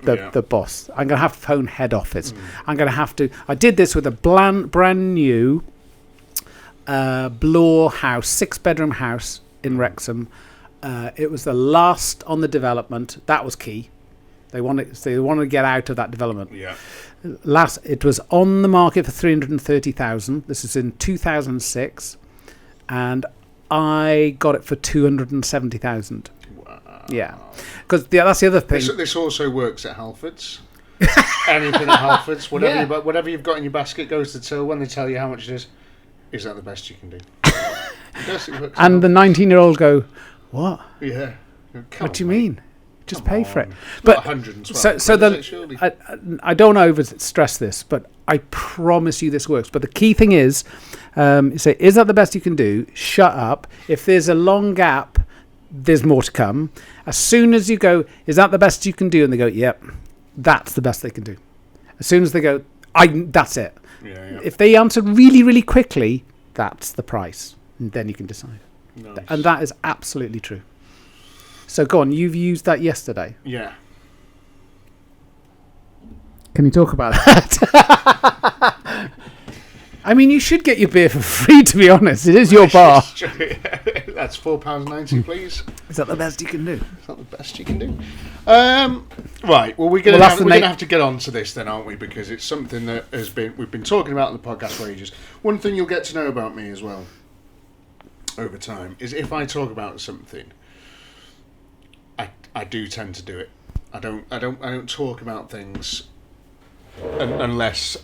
A: the boss. I'm going to have to phone head office. I'm going to have to... I did this with a brand new Bloor house, 6-bedroom house in Wrexham. It was the last on the development. That was key. They wanted to get out of that development.
B: Yeah.
A: It was on the market for 330,000. This is in 2006, and I got it for 270,000.
B: Wow.
A: Yeah, because that's the other thing.
B: This also works at Halfords. Anything at Halfords, whatever you've got in your basket goes to till. When they tell you how much it is that the best you can do? It works. And
A: the 19-year-old go, what?
B: Yeah.
A: What do you mean? Just pay for it.
B: It's
A: But
B: 112.
A: I don't over stress this, but I promise you this works. But the key thing is, you say, is that the best you can do? Shut up. If there's a long gap, there's more to come. As soon as you go, is that the best you can do? And they go, yep, that's the best they can do. As soon as they go, that's it.
B: Yeah.
A: If they answer really, really quickly, that's the price. And then you can decide.
B: Nice.
A: And that is absolutely true. So go on, you've used that yesterday.
B: Yeah.
A: Can you talk about that? I mean, you should get your beer for free, to be honest. It is your bar.
B: That's £4.90, please.
A: Is that the best you can do?
B: Is that the best you can do? Right. Well, we're going to have to get on to this then, aren't we? Because it's something that we've been talking about on the podcast for ages. One thing you'll get to know about me as well over time is if I talk about something, I do tend to do it. I don't talk about things unless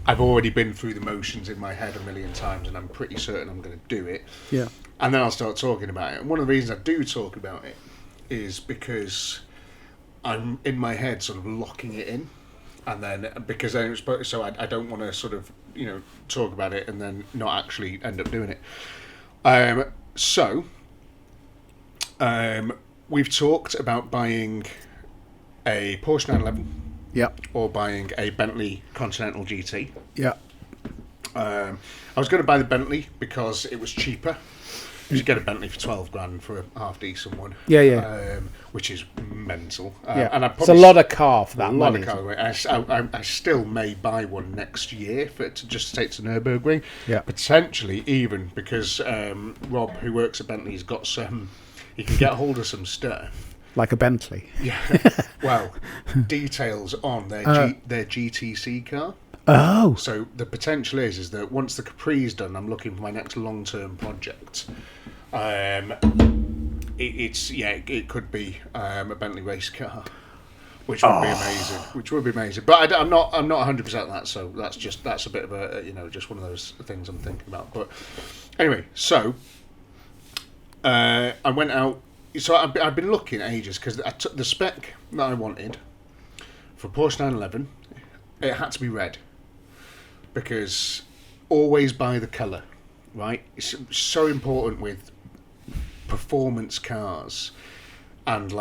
B: I've already been through the motions in my head a million times and I'm pretty certain I'm going to do it.
A: Yeah.
B: And then I'll start talking about it. And one of the reasons I do talk about it is because I'm in my head sort of locking it in. And then because I don't want to sort of, talk about it and then not actually end up doing it. We've talked about buying a Porsche 911.
A: Yeah.
B: Or buying a Bentley Continental GT.
A: Yeah.
B: I was going to buy the Bentley because it was cheaper. You get a Bentley for 12 grand for a half decent one.
A: Yeah.
B: Which is mental.
A: Yeah.
B: And
A: it's a lot of car for that money.
B: A lot of car. I still may buy one next year for it to just take to Nürburgring.
A: Yeah.
B: Potentially even because Rob, who works at Bentley, has got some. He can get hold of some stuff.
A: Like a Bentley.
B: Yeah. Well, details on their GTC car.
A: Oh.
B: So the potential is that once the Capri's done, I'm looking for my next long-term project. It could be a Bentley race car. which would be amazing. Which would be amazing. But I'm not 100% that. So that's a bit of a just one of those things I'm thinking about. But anyway, so I went out. So I've been looking ages because I took the spec that I wanted for Porsche 911. It had to be red because always buy the colour, right? It's so important with performance cars and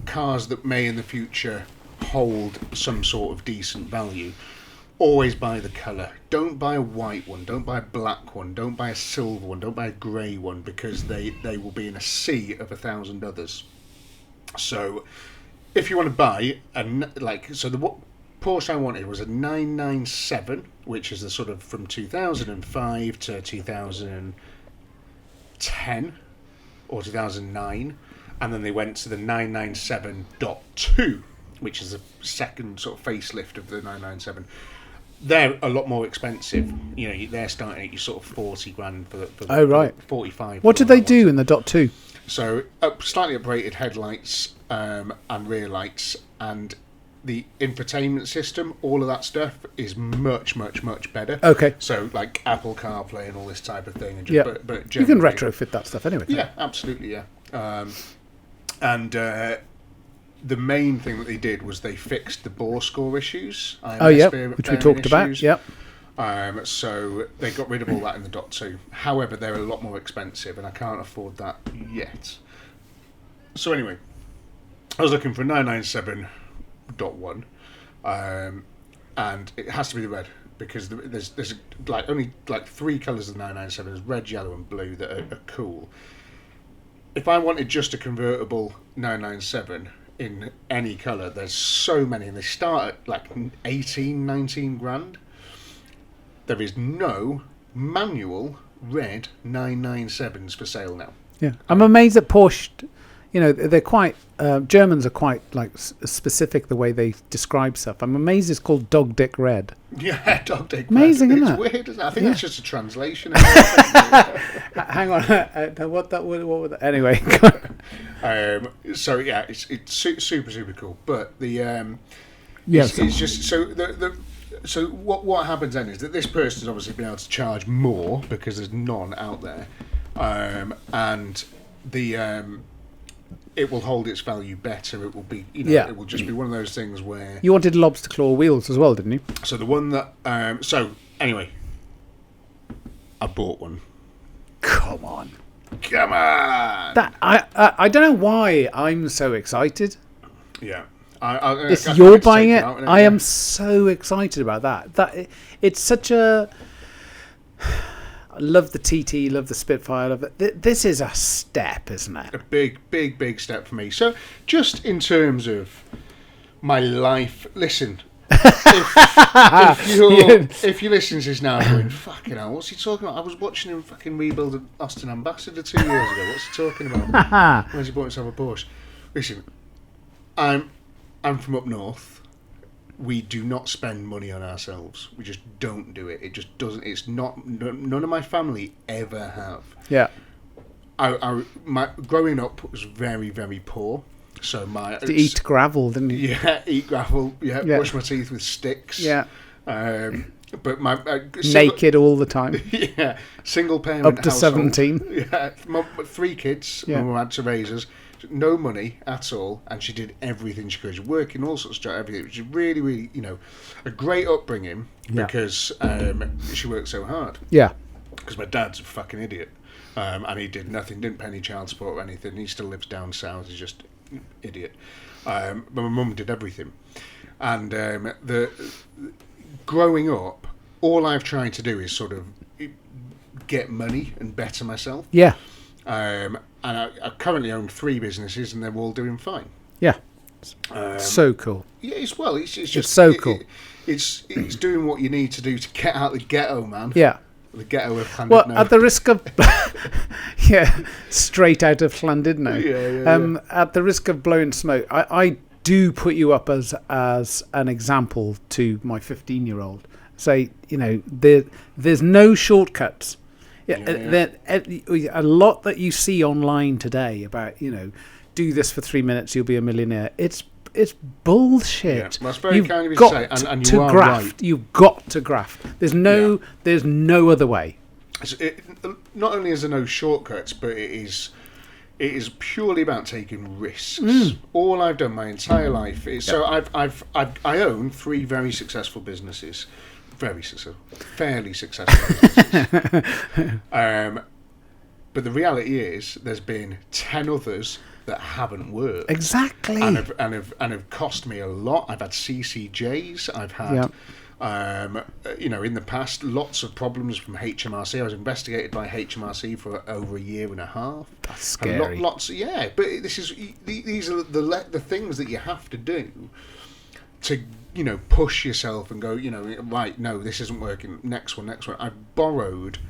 B: cars that may in the future hold some sort of decent value. Always buy the colour. Don't buy a white one. Don't buy a black one. Don't buy a silver one. Don't buy a grey one because they will be in a sea of 1,000 others. So, if you want to buy the Porsche I wanted was a 997, which is the sort of from 2005 to 2010 or 2009, and then they went to the 997.2, which is the second sort of facelift of the 997. They're a lot more expensive. They're starting at your sort of 40 grand for
A: oh, right.
B: 45.
A: What did they do in the .2?
B: So slightly upgraded headlights and rear lights, and the infotainment system, all of that stuff is much, much, much better.
A: Okay.
B: So like Apple CarPlay and all this type of thing. And but
A: you can retrofit that stuff anyway.
B: Yeah, absolutely, yeah. The main thing that they did was they fixed the bore score issues.
A: Which we talked about. Yep.
B: So they got rid of all that in the .2. However, they're a lot more expensive, and I can't afford that yet. So anyway, I was looking for a 997.1, and it has to be the red because there's only 3 colours of the 997. There's red, yellow, and blue that are cool. If I wanted just a convertible 997 in any colour, there's so many, and they start at 18, 19 grand. There is no manual red 997s for sale now.
A: Yeah, I'm amazed that Porsche, they're quite, Germans are quite specific the way they describe stuff. I'm amazed it's called Dog Dick Red.
B: Yeah, Dog Dick
A: Amazing,
B: Red.
A: Isn't
B: It's
A: it?
B: weird, isn't it? I think it's just a translation.
A: Hang on, what would that, anyway.
B: So yeah, it's super, super cool. But the
A: yes,
B: it's just so so what happens then is that this person's obviously been able to charge more because there's none out there, and the it will hold its value better. It will be, it will just be one of those things where
A: you wanted lobster claw wheels as well, didn't you?
B: So the one that so anyway, I bought one.
A: Come on.
B: That
A: I don't know why I'm so excited.
B: Yeah.
A: You're buying it. I am so excited about that. It's such a. I love the TT, love the Spitfire, love it. This is a step, isn't it?
B: A big, big, big step for me. So, just in terms of my life, listen. If you listen to this now, going fucking hell, what's he talking about? I was watching him fucking rebuild an Austin Ambassador 2 years ago. What's he talking about? When's he bought himself a Porsche? Listen, I'm from up north. We do not spend money on ourselves. We just don't do it. It just doesn't. It's not. None of my family ever have.
A: Yeah.
B: My growing up was very, very poor. So
A: to eat gravel, didn't you?
B: Yeah, eat gravel. Yeah, brush my teeth with sticks.
A: Yeah.
B: But my
A: naked all the time.
B: Yeah, single parent
A: up to
B: household.
A: 17.
B: Yeah, 3 kids.
A: Yeah.
B: Mum had to raise us. No money at all, and she did everything she could. She worked in all sorts of jobs, everything. Which is really, really, a great upbringing because she worked so hard.
A: Yeah.
B: Because my dad's a fucking idiot, and he did nothing, didn't pay any child support or anything. He still lives down south. He's just idiot. But my mum did everything, and the growing up, all I've tried to do is sort of get money and better myself.
A: Yeah.
B: And I currently own 3 businesses, and they're all doing fine.
A: Yeah. So cool.
B: Yeah, it's just
A: so cool.
B: It's doing what you need to do to get out the ghetto, man.
A: Yeah.
B: The ghetto of Llandudno.
A: Well, at the risk of straight out of Llandudno.
B: Yeah.
A: At the risk of blowing smoke, I do put you up as an example to my 15-year-old. Say, there's no shortcuts. A lot that you see online today about, do this for 3 minutes, you'll be a millionaire. It's it's bullshit.
B: Yeah. Well, that's very
A: You've
B: kind of you
A: got
B: to say, and
A: to
B: you are
A: graft.
B: right.
A: You've got to graft. There's no other way.
B: Not only is there no shortcuts, but it is purely about taking risks. All I've done my entire life is I own 3 very successful businesses, fairly successful businesses. But the reality is, there's been 10 others that haven't worked.
A: Exactly.
B: And have cost me a lot. I've had CCJs. I've had, in the past, lots of problems from HMRC. I was investigated by HMRC for over a year and a half.
A: That's scary.
B: But these are the things that you have to do to, push yourself and go, right, no, this isn't working. Next one. I've borrowed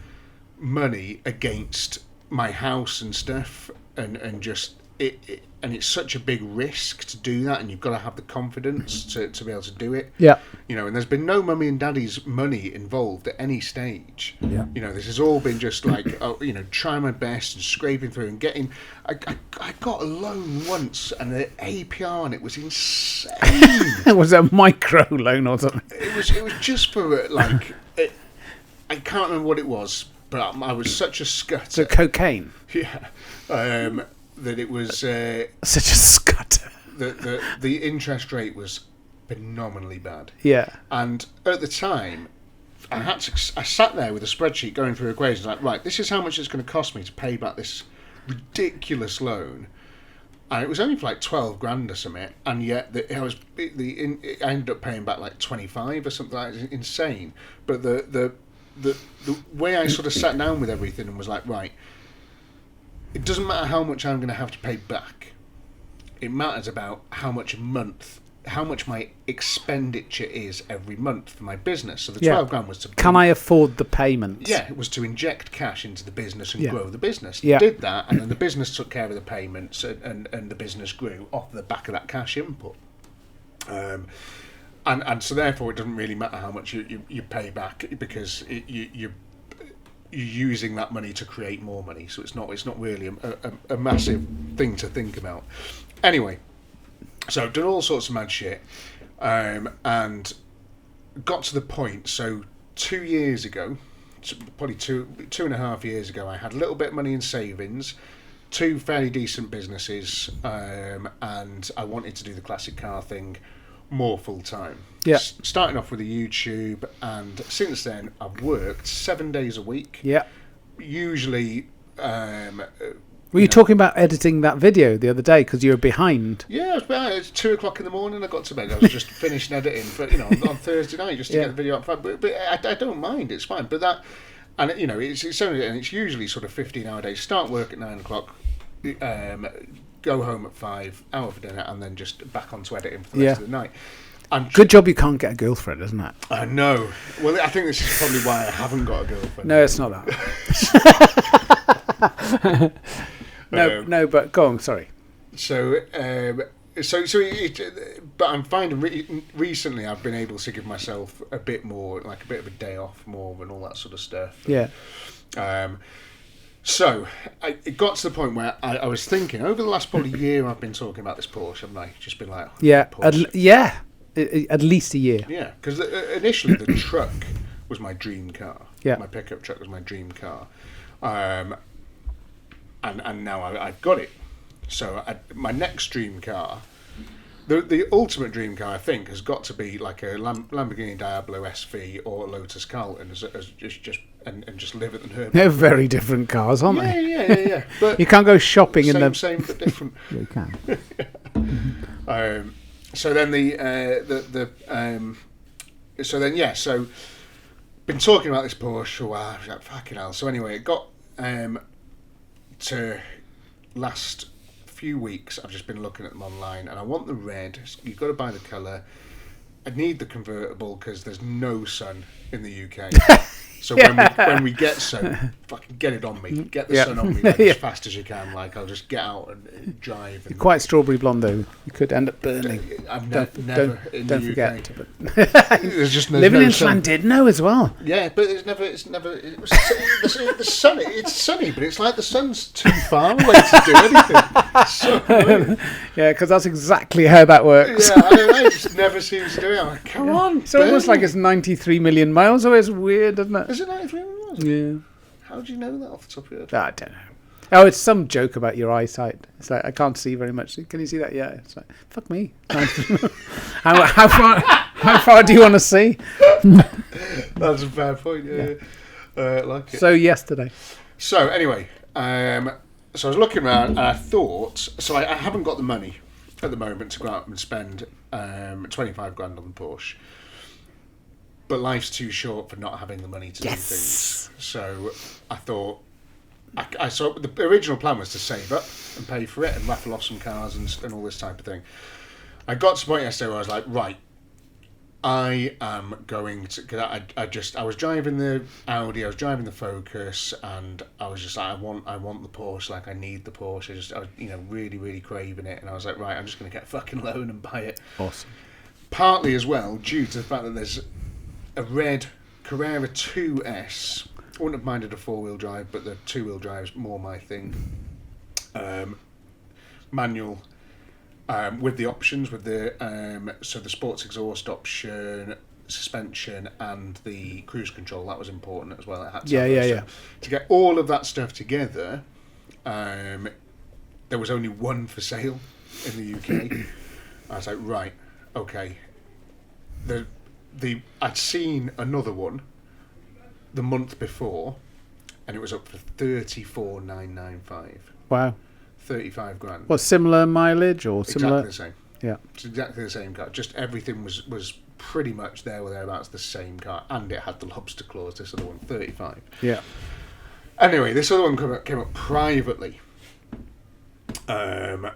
B: money against my house and stuff, and just and it's such a big risk to do that, and you've got to have the confidence to be able to do it.
A: Yeah.
B: And there's been no mummy and daddy's money involved at any stage.
A: Yeah.
B: This has all been just like, trying my best and scraping through and getting. I got a loan once, and the APR on it was insane.
A: It was a micro loan or something.
B: It was just for I can't remember what it was, but I was such a scutter.
A: So cocaine.
B: Yeah. That it was
A: such a scutter.
B: The interest rate was phenomenally bad.
A: Yeah.
B: And at the time, I sat there with a spreadsheet going through equations like, right, this is how much it's going to cost me to pay back this ridiculous loan. And it was only for like 12 grand or something, and yet I ended up paying back like 25 or something like that. It's insane. But the way I sort of sat down with everything and was like, right, it doesn't matter how much I'm going to have to pay back. It matters about how much my expenditure is every month for my business. So the 12 grand was to...
A: Can I afford the payments?
B: Yeah, it was to inject cash into the business and grow the business.
A: Yeah.
B: Did that, and then the business took care of the payments, and the business grew off the back of that cash input. And so therefore it doesn't really matter how much you pay back, because you're using that money to create more money. So it's not really a massive thing to think about. Anyway, so I've done all sorts of mad shit, and got to the point. So 2 years ago, probably two and a half years ago, I had a little bit of money in savings, 2 fairly decent businesses, and I wanted to do the classic car thing more full time.
A: Yeah.
B: Starting off with a YouTube, and since then I've worked 7 days a week.
A: Yeah.
B: Usually.
A: Were you talking about editing that video the other day because you were behind?
B: Yeah, it's 2 o'clock in the morning. I got to bed. I was just finished editing, but on Thursday night just to get the video up. But I don't mind. It's fine. But that, and it's only, and it's usually sort of 15-hour days. Start work at 9 o'clock. Go home at 5, hour for dinner, and then just back onto editing for the rest of the night.
A: Good job you can't get a girlfriend, isn't it?
B: I know. Well, I think this is probably why I haven't got a girlfriend.
A: No, it's not that. No, but go on. Sorry.
B: But I'm finding recently I've been able to give myself a bit more, like a bit of a day off more and all that sort of stuff.
A: Yeah.
B: So it got to the point where I was thinking, over the last probably year I've been talking about this Porsche. I've like just been like,
A: at least a year.
B: Yeah, because initially the truck was my dream car.
A: Yeah.
B: My pickup truck was my dream car. And now I've got it. So my next dream car, the ultimate dream car, I think, has got to be like a Lamborghini Diablo SV or a Lotus Carlton, as just live at the Nürburgring.
A: They're very different cars, aren't they?
B: Yeah. But
A: you can't go shopping in them.
B: Same but different.
A: Yeah, you can.
B: So then so been talking about this Porsche for a while. Like, fucking hell. So anyway, it got to last few weeks. I've just been looking at them online, and I want the red. You've got to buy the colour. I need the convertible because there's no sun in the UK. So when we get sun, fucking get it on me. Get the sun on me as fast as you can. Like, I'll just get out and drive. And
A: you're quite strawberry blonde, though. You could end up burning.
B: I've never in the UK.
A: Forget.
B: There's just
A: living
B: no
A: in
B: sun.
A: Llandudno as well.
B: Yeah, but the sun. It's sunny, but it's like the sun's too far away to do anything. So
A: yeah, because that's exactly how that works.
B: Yeah, I don't know. It just never seems to do it. I'm like, come on.
A: It's almost like it's 93 million miles away. It's weird, isn't it?
B: Is it 93 miles?
A: Yeah.
B: How do you know that off the top of your head?
A: I don't know. Oh, it's some joke about your eyesight. It's like, I can't see very much. Can you see that? Yeah. It's like, fuck me. How far do you want to see?
B: That's a fair point. Yeah. Like it.
A: So yesterday.
B: So anyway, so I was looking around and I thought, so I haven't got the money at the moment to go out and spend 25 grand on the Porsche. But life's too short for not having the money to do things. So I thought, so the original plan was to save up and pay for it and raffle off some cars and all this type of thing. I got to the point yesterday where I was like, right, I am going to. Cause I was driving the Audi, I was driving the Focus, and I was just like, I want the Porsche. Like, I need the Porsche. I was, really, really craving it, and I was like, right, I'm just going to get a fucking loan and buy it.
A: Awesome.
B: Partly as well due to the fact that there's a red Carrera 2S. I wouldn't have minded a 4-wheel drive, but the 2-wheel drive is more my thing. Manual. With the options, with the so the sports exhaust option, suspension, and the cruise control, that was important as well. It had to
A: yeah.
B: To get all of that stuff together, there was only one for sale in the UK. I was like, right, okay. I'd seen another one the month before, and it was up for 34,995.
A: Wow.
B: 35 grand.
A: What, similar mileage or similar?
B: Exactly the same.
A: Yeah.
B: It's exactly the same car. Just everything was pretty much there or thereabouts the same car, and it had the lobster clause. This other one, 35.
A: Yeah.
B: Anyway, this other one came up privately, and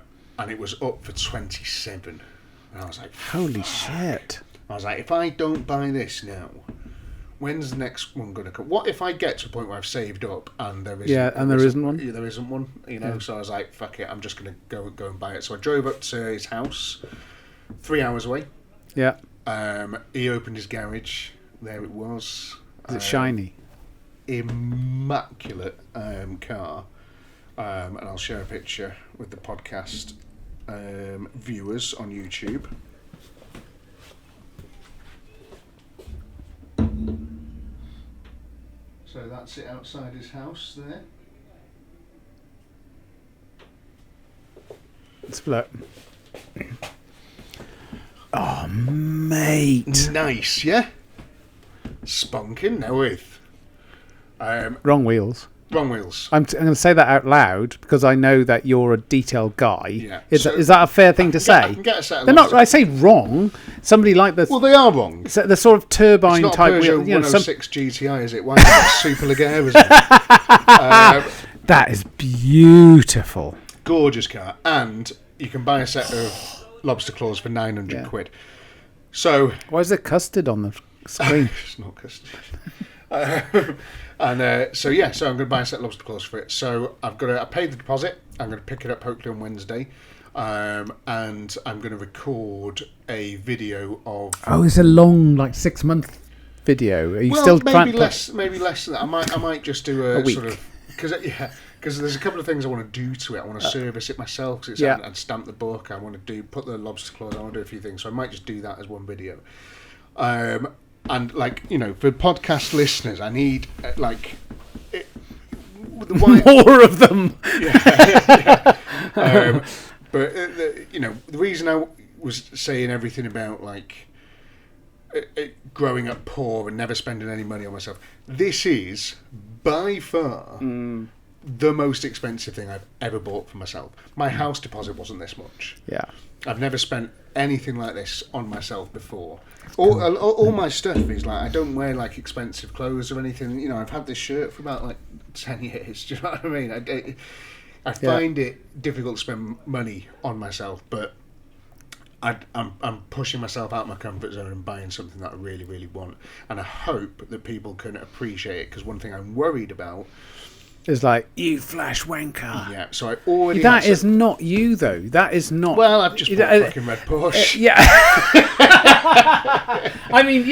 B: it was up for 27. And I was like,
A: holy shit!
B: I was like, if I don't buy this now, when's the next one going to come? What if I get to a point where I've saved up and there isn't one? There isn't one, Yeah. So I was like, fuck it, I'm just going to go and buy it. So I drove up to his house, 3 hours away.
A: Yeah.
B: He opened his garage. There it was.
A: Is it shiny?
B: Immaculate car. And I'll share a picture with the podcast viewers on YouTube. So that's it outside his house there.
A: Let's look. Oh, mate.
B: Nice, yeah? Spunking now with.
A: Wrong wheels.
B: Wrong wheels.
A: I'm going to say that out loud because I know that you're a detailed guy.
B: Yeah.
A: Is that a fair thing to say?
B: I can get a set of
A: They're not. I say wrong. Somebody like the.
B: Well, they are wrong.
A: The sort of turbine
B: it's not
A: type
B: a Peugeot
A: wheel.
B: 106 GTI, is it? Why not Superleggera, is it?
A: That is beautiful.
B: Gorgeous car, and you can buy a set of lobster claws for 900 quid. So
A: why is there custard on the screen?
B: It's not custard. So I'm going to buy a set of lobster claws for it. So I paid the deposit. I'm going to pick it up hopefully on Wednesday, and I'm going to record a video of. Oh,
A: it's a long, like 6-month video. Are you still
B: maybe less than that. I might just do a
A: week.
B: Sort of because there's a couple of things I want to do to it. I want to service it myself and stamp the book. I want to put the lobster claws. I want to do a few things. So I might just do that as one video. And for podcast listeners, I need
A: more of them.
B: Yeah. But the reason I was saying everything about growing up poor and never spending any money on myself. This is by far the most expensive thing I've ever bought for myself. My house deposit wasn't this much.
A: Yeah.
B: I've never spent anything like this on myself before. All my stuff is I don't wear expensive clothes or anything. I've had this shirt for about 10 years. Do you know what I mean? I find it difficult to spend money on myself, but I'm pushing myself out of my comfort zone and buying something that I really, really want. And I hope that people can appreciate it, because one thing I'm worried about
A: is like, you flash wanker.
B: Yeah, so I already...
A: That is not you, though. That is not...
B: Well, I've just bought a fucking red Porsche.
A: Yeah. I mean,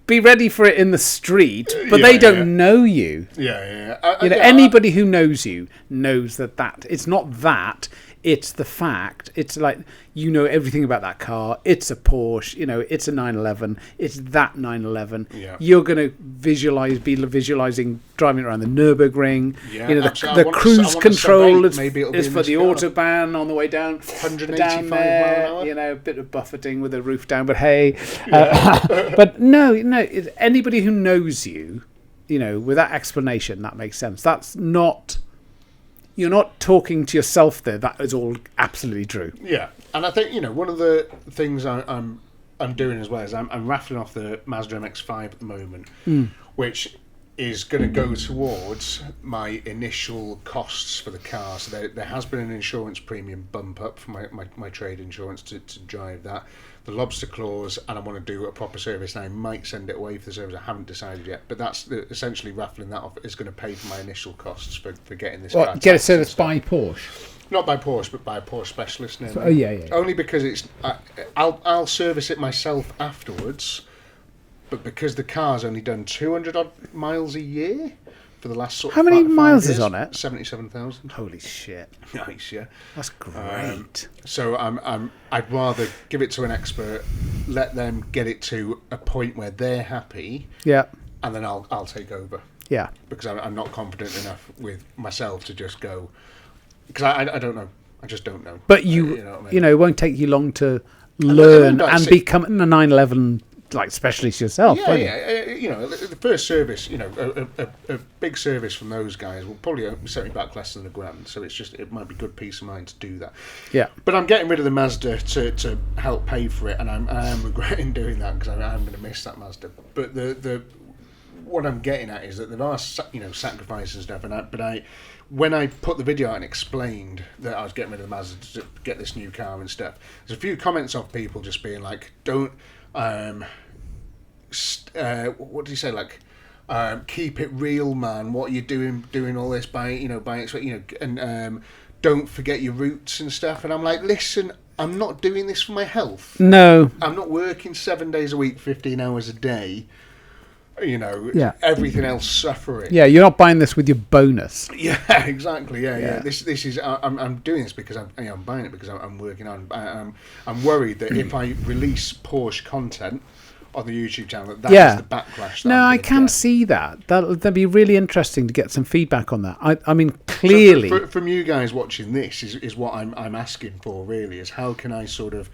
A: be ready for it in the street, but they don't know you.
B: Yeah.
A: Anybody who knows you knows that it's not that. It's the fact. It's like, everything about that car. It's a Porsche. It's a 911. It's that 911.
B: Yeah.
A: You're going to be visualizing driving around the Nürburgring.
B: Yeah,
A: the cruise control is for the
B: car.
A: Autobahn on the way down.
B: 185
A: down there,
B: mile an hour.
A: a bit of buffeting with the roof down, but hey. But no, anybody who knows you, with that explanation, that makes sense. That's not... You're not talking to yourself there. That is all absolutely true.
B: Yeah, and I think one of the things I'm doing as well is I'm raffling off the Mazda MX-5 at the moment, which is going to go towards my initial costs for the car. So there has been an insurance premium bump up for my trade insurance to drive that. The lobster clause, and I want to do a proper service, and I might send it away for the service. I haven't decided yet, but that's essentially raffling that off is going to pay for my initial costs for getting this car.
A: Get it serviced by Porsche?
B: Not by Porsche, but by a Porsche specialist.
A: Yeah.
B: Only because I'll service it myself afterwards, but because the car's only done 200 odd miles a year for the last sort of
A: How many
B: 5
A: miles
B: years,
A: is on it?
B: 77,000.
A: Holy shit!
B: Nice, yeah.
A: That's great.
B: So I'd rather give it to an expert, let them get it to a point where they're happy, and then I'll take over.
A: Yeah,
B: because I'm not confident enough with myself to just go, because I don't know. I just don't know.
A: But it won't take you long to learn and become a 911 specialist yourself.
B: The first service, a big service from those guys will probably set me back less than £1,000. So it might be good peace of mind to do that.
A: Yeah.
B: But I'm getting rid of the Mazda to help pay for it, and I am regretting doing that because I am going to miss that Mazda. But what I'm getting at is that there are sacrifices and stuff, but when I put the video out and explained that I was getting rid of the Mazda to get this new car and stuff, there's a few comments of people just being like, don't. What did he say? Keep it real, man. What are you doing all this by and don't forget your roots and stuff. And I'm like, listen, I'm not doing this for my health.
A: No,
B: I'm not working 7 days a week, 15 hours a day. Everything else suffering.
A: Yeah, you're not buying this with your bonus.
B: Yeah, exactly. Yeah. This is. I'm doing this because I'm buying it because I'm working on. I'm worried that if I release Porsche content on the YouTube channel, that is the backlash.
A: I can see that. That'd be really interesting to get some feedback on that. I mean, clearly,
B: so from you guys watching this is what I'm asking for. Really, is how can I sort of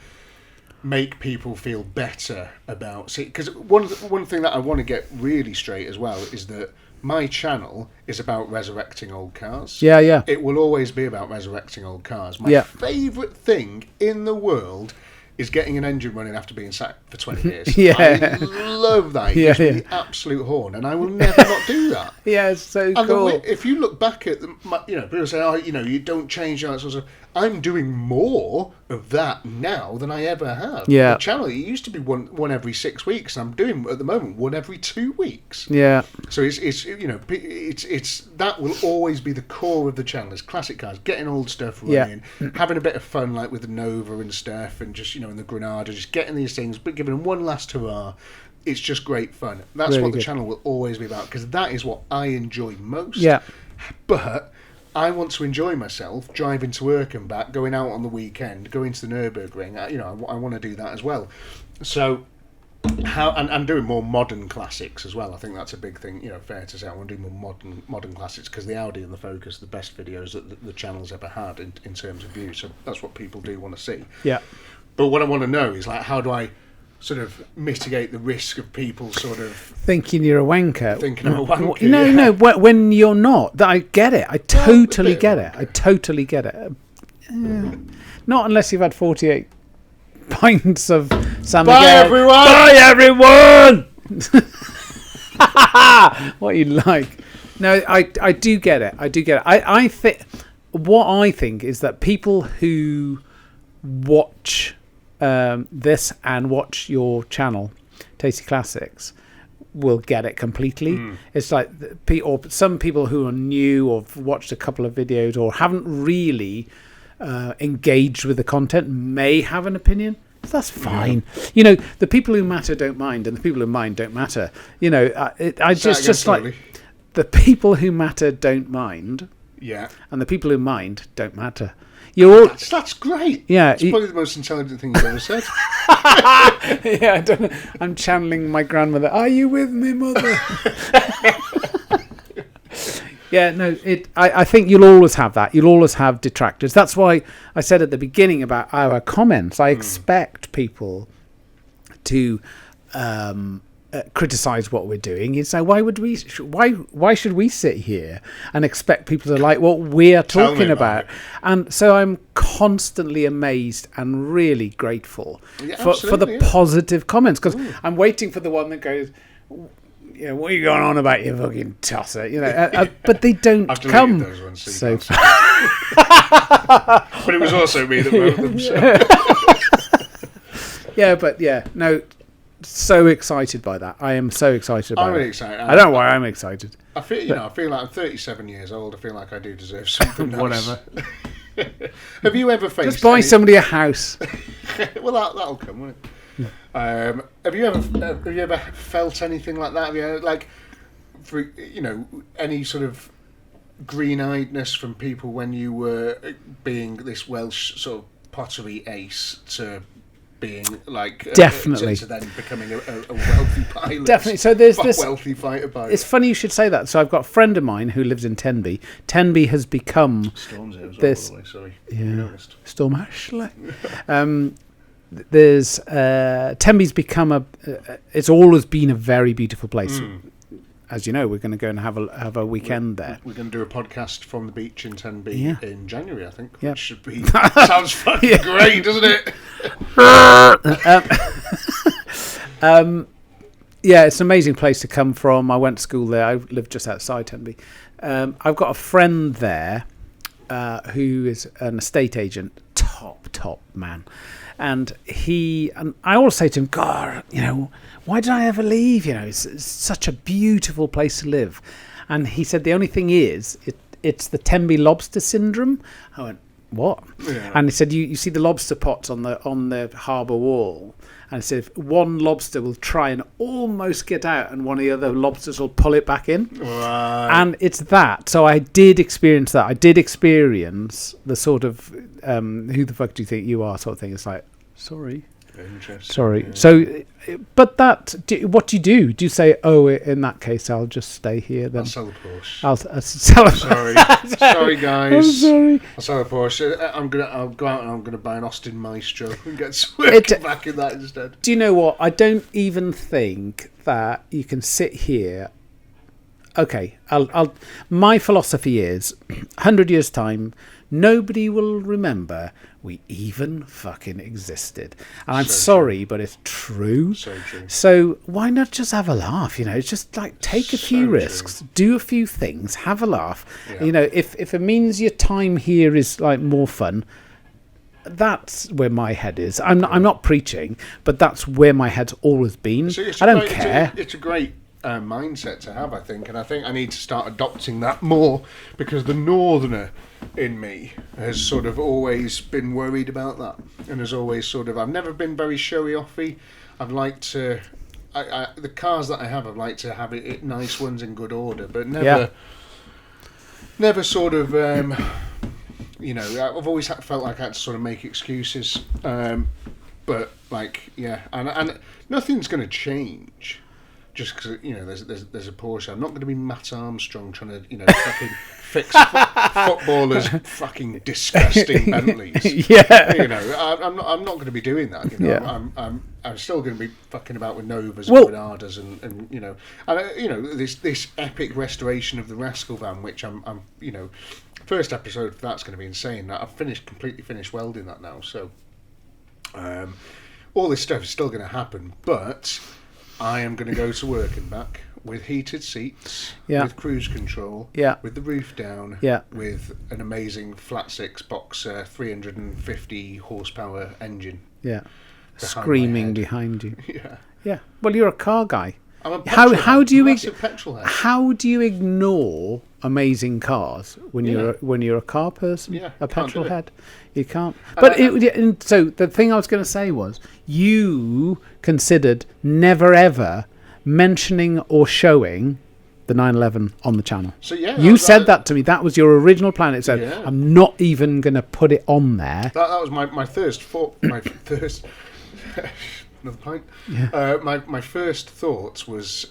B: make people feel better about... Because one thing that I want to get really straight as well is that my channel is about resurrecting old cars.
A: Yeah.
B: It will always be about resurrecting old cars. My favourite thing in the world is getting an engine running after being sat for 20 years.
A: Yeah.
B: I love that. It gives me the absolute horn, and I will never not do that.
A: Yeah, it's so cool.
B: If you look back at people say, you don't change that sort of stuff. I'm doing more of that now than I ever have.
A: Yeah.
B: The channel, it used to be one every 6 weeks, and I'm doing at the moment one every 2 weeks.
A: Yeah.
B: So it's that will always be the core of the channel. It's classic cars, getting old stuff running, having a bit of fun like with the Nova and stuff, and just in the Granada, just getting these things, but giving them one last hurrah. It's just great fun. That's really what the channel will always be about, because that is what I enjoy most.
A: Yeah.
B: But I want to enjoy myself driving to work and back, going out on the weekend, going to the Nürburgring. I want to do that as well. So, and doing more modern classics as well. I think that's a big thing. Fair to say, I want to do more modern classics, because the Audi and the Focus are the best videos that the channel's ever had in terms of views. So that's what people do want to see.
A: Yeah.
B: But what I want to know is how do I sort of mitigate the risk of people sort of
A: thinking you're a wanker.
B: Thinking I'm a wanker.
A: No. When you're not, I get it. I totally get it. Not unless you've had 48 pints of San Miguel.
B: Bye everyone.
A: What you like? No, I do get it. I think what I think is that people who watch this and watch your channel, Tasty Classics, will get it completely. It's like or some people who are new or have watched a couple of videos or haven't really engaged with the content may have an opinion. That's fine. You know, the people who matter don't mind, and the people who mind don't matter. You know, just like the people who matter don't mind.
B: Yeah.
A: And the people who mind don't matter. You're all...
B: That's great.
A: Yeah.
B: It's probably the most intelligent thing you've ever said.
A: Yeah, I don't know. I'm channeling my grandmother. Are you with me, mother? Yeah, no, I think you'll always have that. You'll always have detractors. That's why I said at the beginning about our comments, I expect people to criticize what we're doing. You say, why should we sit here and expect people to like what we're talking about? And so I'm constantly amazed and really grateful for the positive comments, because I'm waiting for the one that goes, you know, what are you going on about, you fucking tosser? You know, but they don't come. Those ones, so
B: but it was also me that wrote them. So.
A: Yeah, but yeah, no, so excited by that. I am so excited about it.
B: I'm really excited.
A: I don't know why I'm excited.
B: I feel, I feel like I'm 37 years old. I feel like I do deserve something nice.
A: Whatever.
B: Have you ever faced?
A: Just buy somebody a house.
B: Well, that'll come, won't it? Have you ever felt anything like that? Have you like, for any sort of green-eyedness from people when you were being this Welsh sort of pottery ace to being like
A: definitely
B: to then becoming a wealthy pilot?
A: Definitely. So there's this
B: wealthy fighter pilot.
A: It's funny you should say that. So I've got a friend of mine who lives in Tenby. Tenby has become
B: storms here as well,
A: this.
B: By the way, sorry.
A: Yeah, Storm Ashley. There's Tenby's become it's always been a very beautiful place. As you know, we're going to go and have a weekend there.
B: We're going to do a podcast from the beach in Tenby in January, I think.
A: Yeah.
B: Which should be sounds fucking great, doesn't it?
A: Yeah, it's an amazing place to come from. I went to school there. I live just outside Tenby. I've got a friend there who is an estate agent, top man. And I always say to him, God, why did I ever leave? It's such a beautiful place to live. And he said, the only thing is, it's the Tenby lobster syndrome. I went, what? Yeah. And he said, you see the lobster pots on the harbour wall. And he said, if one lobster will try and almost get out, and one of the other lobsters will pull it back in.
B: Right.
A: And it's that. So I did experience that. I did experience the sort of who the fuck do you think you are sort of thing. It's like, sorry. Sorry. Yeah. So, but what do you do? Do you say, oh, in that case, I'll just stay here then?
B: I'll sell the Porsche.
A: I'll sell it.
B: Sorry, guys.
A: I'm sorry.
B: I'll sell the Porsche. I'll go out and I'm gonna buy an Austin Maestro and get working back in that instead.
A: Do you know what? I don't even think that you can sit here. Okay, my philosophy is, 100 years time, nobody will remember we even fucking existed. And I'm sorry, but it's true.
B: So true.
A: So why not just have a laugh? Just like take a few risks, do a few things, have a laugh. Yeah. If it means your time here is like more fun, that's where my head is. I'm not preaching, but that's where my head's always been. I don't care.
B: It's a great mindset to have, I think, and I think I need to start adopting that more, because the northerner in me has sort of always been worried about that, and has always sort of, I've never been very showy-offy. I've liked to, the cars that I have, I've liked to have it nice ones in good order, but never sort of, I've always felt like I had to sort of make excuses, but like, and nothing's going to change. Just because there's a Porsche, I'm not going to be Matt Armstrong trying to fucking fix footballers' fucking disgusting Bentleys.
A: Yeah,
B: I'm not going to be doing that. I'm still going to be fucking about with Novas and Granada's and this epic restoration of the Rascal van, which I'm first episode for that's going to be insane. I've completely finished welding that now, so all this stuff is still going to happen, but I am going to go to work and back with heated seats,
A: Yeah.
B: with cruise control,
A: Yeah.
B: with the roof down,
A: Yeah.
B: with an amazing flat six boxer 350 horsepower engine.
A: Yeah.
B: Behind my
A: Screaming
B: head.
A: behind you.
B: Yeah.
A: Yeah. Well, you're a car guy.
B: I'm a
A: How
B: petrol
A: do you
B: massive petrol head.
A: how do you ignore amazing cars when you're a car person?
B: Yeah,
A: A
B: can't
A: petrol
B: do it.
A: head. You can't. But and so the thing I was going to say was you considered never ever mentioning or showing the 911 on the channel.
B: So yeah,
A: You said that to me. That was your original plan. It said,
B: Yeah.
A: I'm not even going to put it on there.
B: That was my thirst for my thirst. Another pint.
A: Yeah.
B: My first thoughts was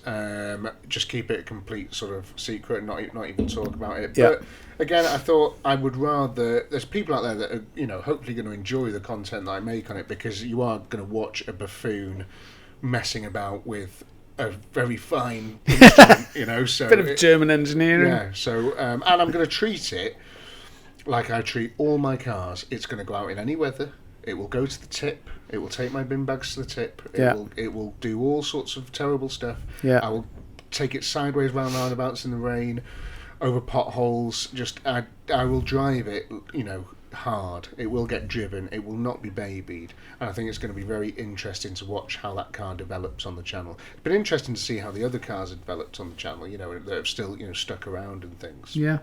B: just keep it a complete sort of secret and not even talk about it.
A: Yeah.
B: But again, I thought I would rather. There's people out there that are hopefully going to enjoy the content that I make on it, because you are going to watch a buffoon messing about with a very fine instrument, so
A: Bit of German engineering.
B: yeah. So and I'm going to treat it like I treat all my cars. It's going to go out in any weather. It will go to the tip. It will take my bin bags to the tip. It will do all sorts of terrible stuff.
A: Yeah.
B: I will take it sideways round roundabouts in the rain, over potholes. I will drive it, hard. It will get driven. It will not be babied. And I think it's going to be very interesting to watch how that car develops on the channel. It's been interesting to see how the other cars have developed on the channel. That have still stuck around and things.
A: Yeah.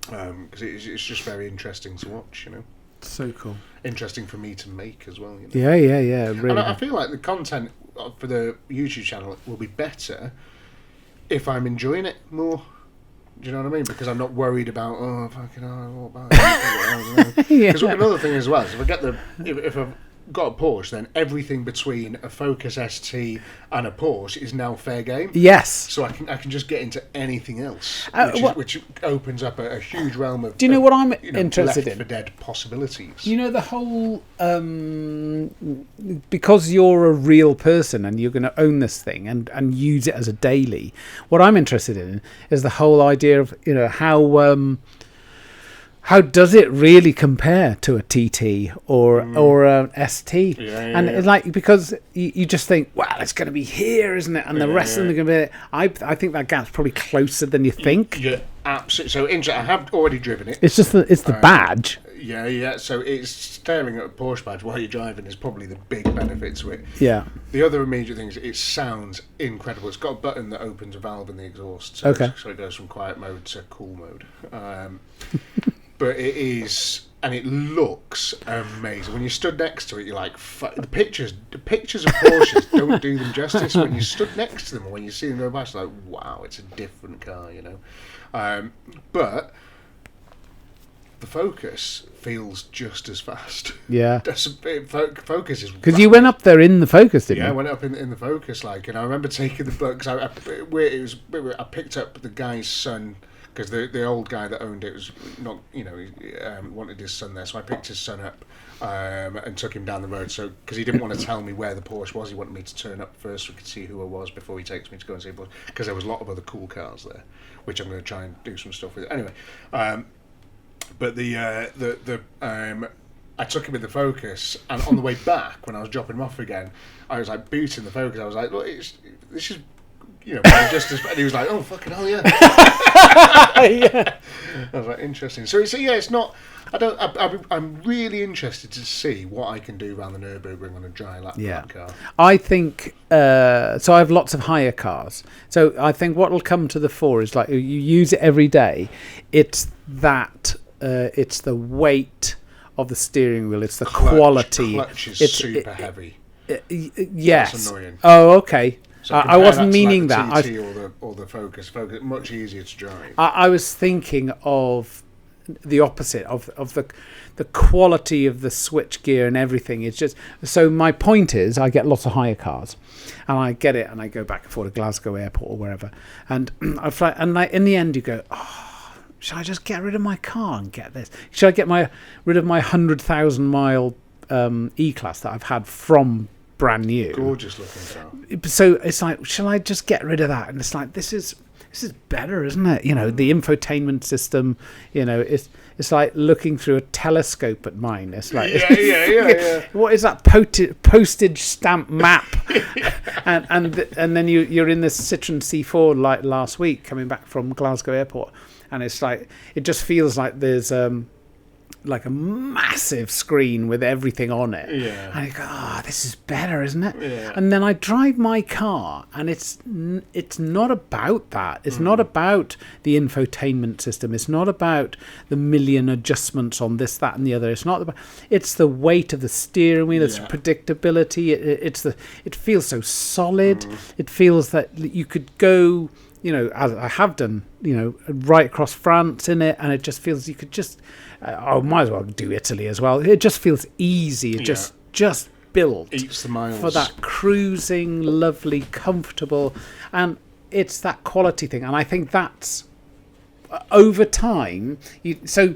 B: Because it's just very interesting to watch.
A: So cool.
B: Interesting for me to make as well.
A: Yeah. Really.
B: And I feel like the content for the YouTube channel will be better if I'm enjoying it more. Do you know what I mean? Because I'm not worried about what about it? Because another thing as well is if I've got a Porsche, then everything between a Focus ST and a Porsche is now fair game.
A: Yes.
B: So I can just get into anything else, which opens up a huge realm of.
A: Do you know what I'm interested
B: Left
A: in?
B: for Dead possibilities.
A: The whole because you're a real person and you're going to own this thing and use it as a daily. What I'm interested in is the whole idea of how does it really compare to a TT or an ST? It's like, because you just think, well, it's going to be here, isn't it? And the rest of them are going to be. I think that gap's probably closer than you think.
B: Yeah, absolutely. So I have already driven it.
A: It's just the badge.
B: Yeah. So it's staring at a Porsche badge while you're driving is probably the big benefit to it.
A: Yeah.
B: The other immediate thing is it sounds incredible. It's got a button that opens a valve in the exhaust. So it goes from quiet mode to cool mode. But it is, and it looks amazing. When you stood next to it, you're like, the pictures of Porsches don't do them justice. When you stood next to them, or when you see them go past, like, wow, it's a different car, But the Focus feels just as fast.
A: Yeah.
B: Focus is
A: because you went up there in the Focus, didn't you?
B: Yeah, I went up in the Focus, and I remember taking the book. Cause I picked up the guy's son. Because the old guy that owned it was not, he wanted his son there. So I picked his son up and took him down the road. So because he didn't want to tell me where the Porsche was, he wanted me to turn up first so we could see who I was before he takes me to go and see the Porsche. Because there was a lot of other cool cars there, which I'm going to try and do some stuff with. Anyway, but I took him in the Focus, and on the way back when I was dropping him off again, I was like booting the Focus. I was like, look, this is. Just as, and he was like, "Oh fucking hell, yeah!"
A: Yeah.
B: I was like, "Interesting." So it's not. I'm really interested to see what I can do around the Nürburgring on a dry lap car.
A: I think so. I have lots of hire cars. So I think what will come to the fore is like you use it every day. It's that. It's the weight of the steering wheel. It's the quality.
B: Clutch is super heavy.
A: Yes.
B: That's annoying.
A: Oh, okay.
B: So
A: I wasn't meaning
B: like
A: that.
B: TT or the Focus. Focus much easier to drive.
A: I was thinking of the opposite of the quality of the switch gear and everything. It's just so. My point is, I get lots of hire cars, and I get it, and I go back and forth to Glasgow Airport or wherever, and I fly. And in the end, you go, should I just get rid of my car and get this? Should I get rid of my 100,000-mile E-Class that I've had from brand new?
B: Gorgeous looking car.
A: So it's like, shall I just get rid of that? And it's like, it's this is better, isn't it? The infotainment system, it's like looking through a telescope at mine. It's like,
B: yeah.
A: what is that postage stamp map? and then you're in this Citroen C4 like last week coming back from Glasgow Airport, and it's like, it just feels like there's like a massive screen with everything on it.
B: Yeah.
A: And I go, this is better, isn't it?
B: Yeah.
A: And then I drive my car, and it's not about that. It's not about the infotainment system. It's not about the million adjustments on this, that, and the other. It's the weight of the steering wheel. It's predictability. It feels so solid. It feels that you could go, as I have done, right across France in it, and it just feels you could just. I might as well do Italy as well. It just feels easy. It just built
B: eats the miles
A: for that cruising, lovely, comfortable, and it's that quality thing. And I think that's over time. So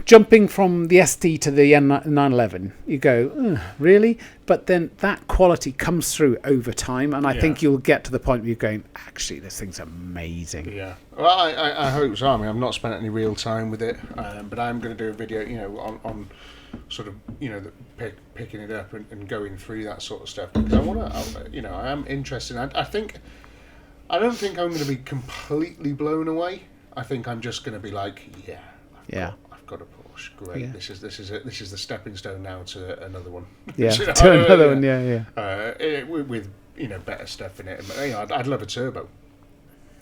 A: jumping from the ST to the N911, you go, really? But then that quality comes through over time, and I think you'll get to the point where you're going, actually, this thing's amazing.
B: Yeah. Well, I hope so. I mean, I've not spent any real time with it, but I'm going to do a video, on sort of, picking it up and going through that sort of stuff, because I want to, I am interested. I don't think I'm going to be completely blown away. I think I'm just going to be like, I've got a Porsche. Great. Yeah. This is the stepping stone now to another one.
A: Yeah. To another one. Yeah.
B: With better stuff in it. I'd love a turbo.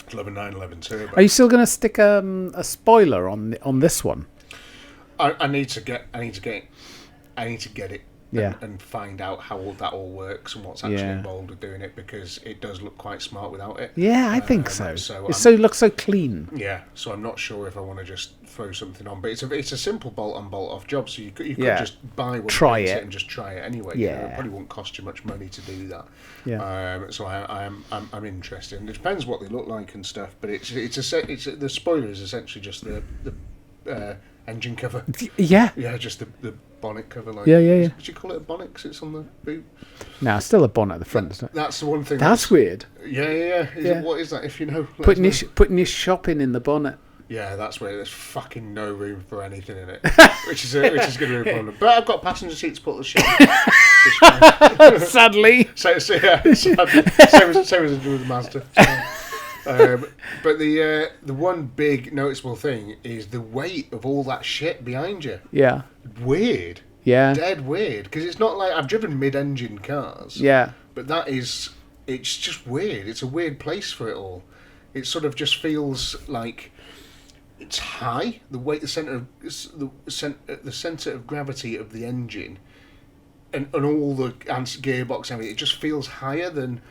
B: I'd love a 911 turbo.
A: Are you still going to stick a spoiler on this one?
B: I need to get it.
A: Yeah.
B: And find out how all that all works and what's actually involved with doing it, because it does look quite smart without it.
A: Yeah, I think so. It looks so clean.
B: Yeah, so I'm not sure if I want to just throw something on, but it's a simple bolt on bolt off job. So you could just buy one,
A: try it,
B: and just try it anyway.
A: Yeah,
B: it probably won't cost you much money to do that.
A: Yeah.
B: So I'm interested. And it depends what they look like and stuff, but the spoiler is essentially just the engine cover.
A: Yeah.
B: Yeah, just the bonnet cover. Like,
A: yeah.
B: Would you call it a bonnet because it's on the boot?
A: No, still a bonnet at the front.
B: That's the one thing.
A: That's weird.
B: Yeah. What is that? If you know,
A: putting your shopping in the bonnet.
B: Yeah, that's where there's fucking no room for anything in it, which is going to be a problem. But I've got passenger seat to put the shit in.
A: Sadly.
B: Same as with the Mazda. But the one big noticeable thing is the weight of all that shit behind you.
A: Yeah.
B: Weird.
A: Yeah.
B: Dead weird. Because it's not like I've driven mid-engine cars.
A: Yeah.
B: But it's just weird. It's a weird place for it all. It sort of just feels like it's high. The weight, the center of gravity of the engine, and all the gearbox and everything. It just feels higher than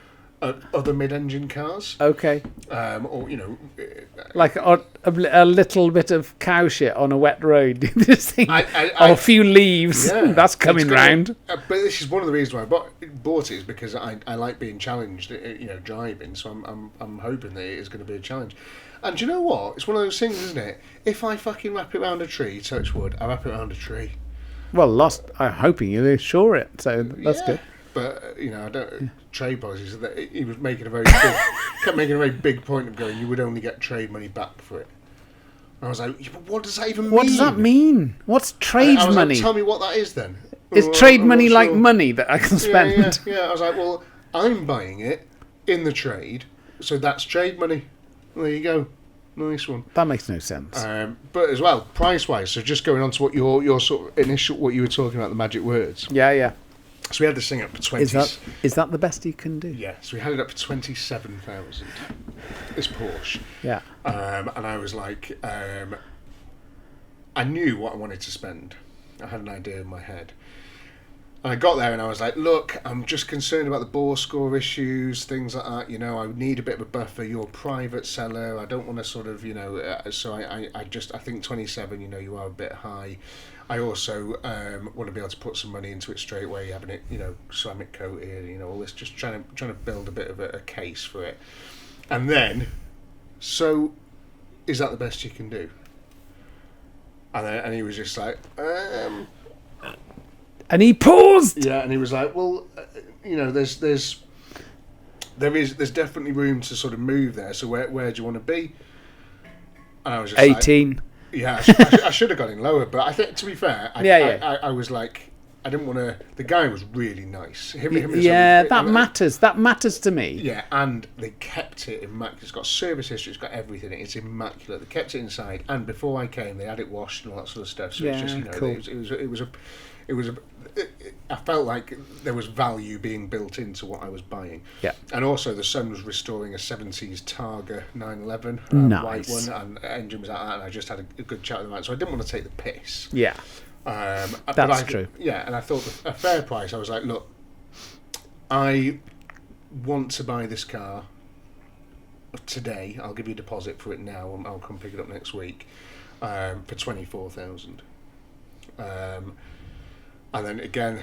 B: other mid-engine cars.
A: Okay.
B: Or
A: like a little bit of cow shit on a wet road. This thing, or a few leaves.
B: Yeah,
A: that's coming round.
B: But this is one of the reasons why I bought it, is because I like being challenged. Driving. So I'm hoping that it is going to be a challenge. And do you know what? It's one of those things, isn't it? If I fucking wrap it around a tree, touch wood, I wrap it around a tree.
A: Well, I'm hoping you assure it. So that's good.
B: But I don't. Trade policies. That he was making kept making a very big point of going, you would only get trade money back for it. And I was like, but what does that even mean?
A: What does that mean? What's trade money?
B: Like, tell me what that is then.
A: Is trade money like money that I can spend?
B: Yeah. I was like, well, I'm buying it in the trade, so that's trade money. Well, there you go. Nice one.
A: That makes no sense.
B: But as well, price-wise, so just going on to what your sort of initial, what you were talking about, the magic words.
A: Yeah.
B: So we had this thing up for 20.
A: Is that the best you can do?
B: Yeah. So we had it up for 27,000. This Porsche.
A: Yeah.
B: And I was like, I knew what I wanted to spend. I had an idea in my head. And I got there and I was like, look, I'm just concerned about the bore score issues, things like that. I need a bit of a buffer. You're a private seller. I don't want to sort of, so I think 27, you are a bit high. I also want to be able to put some money into it straight away, having it, ceramic coated, all this, just trying to build a bit of a case for it. And then, so is that the best you can do? And he was just like,
A: And he paused.
B: Yeah, and he was like, well, there's there's definitely room to sort of move there. So where do you want to be? And I was just
A: 18.
B: Like, yeah, I should have got in lower, but I think, to be fair, I was like, I didn't want to. The guy was really nice.
A: That matters. That matters to me.
B: Yeah, and they kept it immaculate. It's got service history. It's got everything. It's immaculate. They kept it inside, and before I came, they had it washed and all that sort of stuff. So it's just cool. I felt like there was value being built into what I was buying.
A: Yeah.
B: And also, the son was restoring a 70s Targa 911,
A: nice.
B: White one, and the engine was out, and I just had a good chat with him. So I didn't want to take the piss.
A: Yeah. That's true.
B: Yeah, and I thought a fair price. I was like, look, I want to buy this car today. I'll give you a deposit for it now, and I'll come pick it up next week for 24,000. And then again,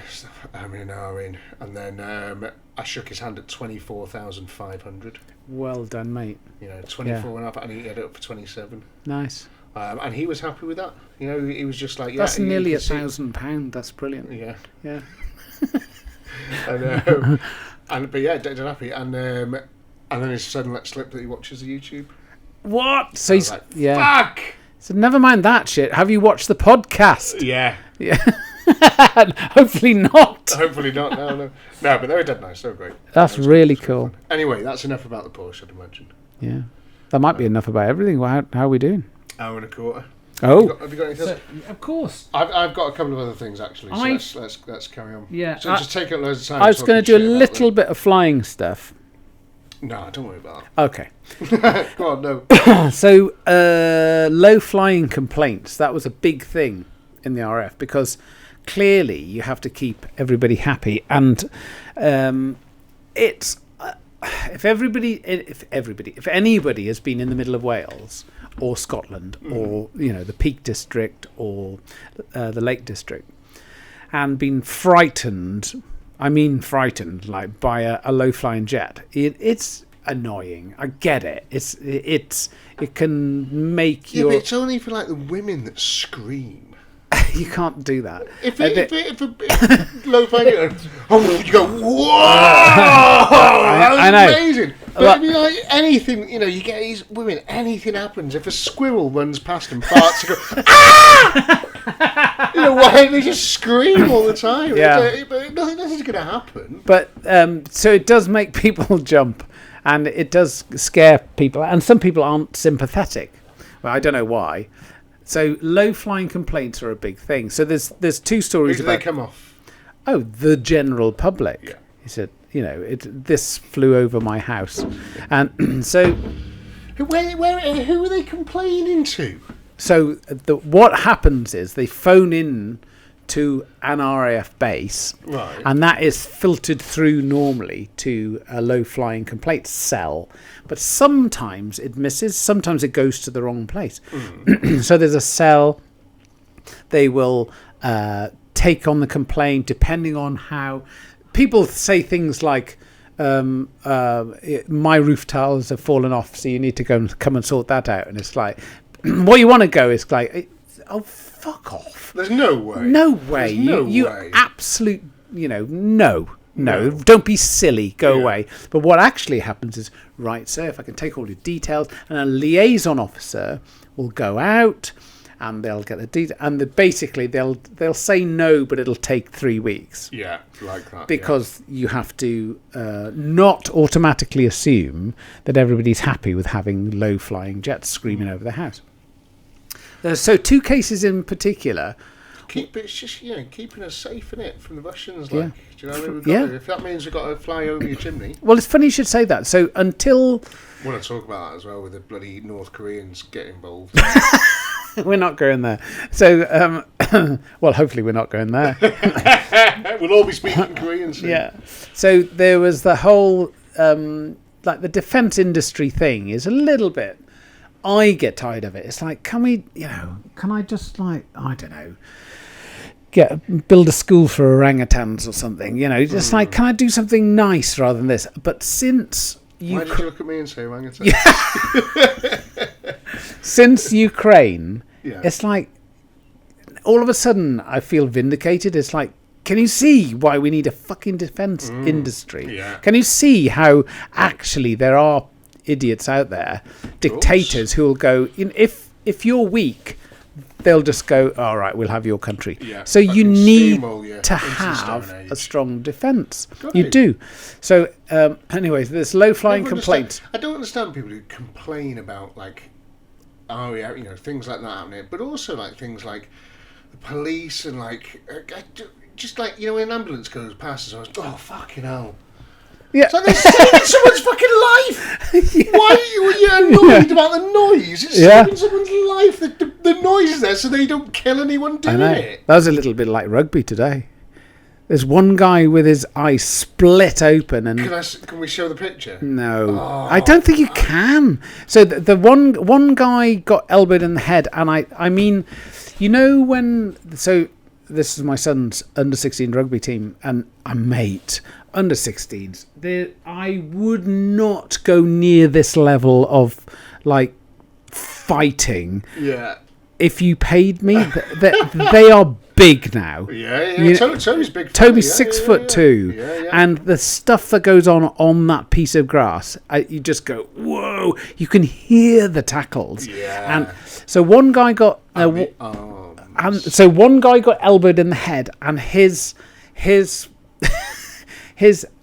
B: I'm in an hour in, and then I shook his hand at 24,500.
A: Well done, mate.
B: 24 and a half, and he had it up for 27.
A: Nice.
B: And he was happy with that. He was just like, yeah.
A: That's nearly £1,000. That's brilliant.
B: Yeah.
A: Yeah.
B: But yeah, dead happy. And then his son let slip that he watches the YouTube.
A: What? So he's
B: like, fuck!
A: So never mind that shit. Have you watched the podcast?
B: Yeah.
A: Yeah. Hopefully not.
B: Hopefully not. No, but they were dead nice. They were great.
A: That's really cool.
B: Anyway, that's enough about the Porsche, I'd imagine.
A: Yeah. That might be enough about everything. How are we doing?
B: Hour and a quarter.
A: Oh.
B: Have you got anything else?
A: Of course.
B: I've got a couple of other things, actually. So let's carry on.
A: Yeah.
B: So just take up loads of time.
A: I was going to do a little bit of flying stuff.
B: No, don't worry about
A: that. Okay.
B: Go on, no.
A: So, low flying complaints. That was a big thing in the RF because clearly you have to keep everybody happy. And it's... If anybody has been in the middle of Wales or Scotland or the Peak District or the Lake District and been frightened, like by a low flying jet, it's annoying. I get it. It can make
B: but it's only for like the women that scream.
A: You can't do that.
B: If low flying, you go, whoa!
A: I know.
B: Amazing. But like anything, you get these women. Anything happens. If a squirrel runs past and farts, you go, ah! Why they just scream all the time?
A: Yeah.
B: But nothing's going to happen.
A: But so it does make people jump, and it does scare people, and some people aren't sympathetic. Well, I don't know why. So low flying complaints are a big thing. So there's two stories about.
B: Who do they come off?
A: Oh, the general public.
B: Yeah.
A: He said, this flew over my house, and so.
B: Who are they complaining to?
A: So what happens is they phone in to an RAF base,
B: right,
A: and that is filtered through normally to a low flying complaints cell. But sometimes it misses, sometimes it goes to the wrong place. So there's a cell, they will take on the complaint depending on how people say things like my roof tiles have fallen off, so you need to come and sort that out. And it's like, what you want to go is like, oh, fuck off.
B: There's no way.
A: No way. You absolute, no. Don't be silly. Go away. But what actually happens is, right, sir, if I can take all your details, and a liaison officer will go out and they'll get the details, and basically they'll say no, but it'll take 3 weeks.
B: Yeah, like that.
A: Because you have to not automatically assume that everybody's happy with having low-flying jets screaming over the house. So 2 cases in particular.
B: It's just keeping us safe in it from the Russians. Like, do you know what I mean? If that means we've got to fly over your chimney.
A: Well, it's funny you should say that. So until
B: I want to talk about that as well with the bloody North Koreans get involved.
A: We're not going there. So well, hopefully we're not going there.
B: We'll all be speaking Korean soon. Yeah.
A: So there was the whole like the defence industry thing is a little bit. I get tired of it. It's like, can I just like, I don't know, build a school for orangutans or something, just like, can I do something nice rather than this? But since
B: Why did you look at me and say orangutan?
A: Since Ukraine, it's like, all of a sudden I feel vindicated. It's like, Can you see why we need a fucking defence industry?
B: Yeah.
A: Can you see how actually there are idiots out there, dictators who will go, if you're weak, they'll just go, all right, we'll have your country.
B: Yeah,
A: so you need to
B: into
A: have
B: Stone Age.
A: a strong defence.
B: Got
A: You
B: it.
A: do. So, anyways, there's low-flying
B: Never
A: complaints.
B: I don't understand people who complain about, like, things like that happening, but also, like, things like the police and, like, just like, when an ambulance goes past us, I was, oh, fucking hell.
A: Yeah.
B: It's like they're saving someone's fucking life. Why are you annoyed about the noise? It's saving someone's life. The noise is there so they don't kill anyone doing it.
A: That was a little bit like rugby today. There's one guy with his eye split open, and
B: Can we show the picture?
A: no, I don't think you can. So the one guy got elbowed in the head, and I mean, so this is my son's under 16 rugby team, and a mate. Under 16s, I would not go near this level of like fighting.
B: Yeah.
A: If you paid me, they are big now.
B: Yeah. Toby's big.
A: Toby's 6'2", and the stuff that goes on that piece of grass, you just go, whoa! You can hear the tackles.
B: Yeah.
A: And so one guy got, so one guy got elbowed in the head, and his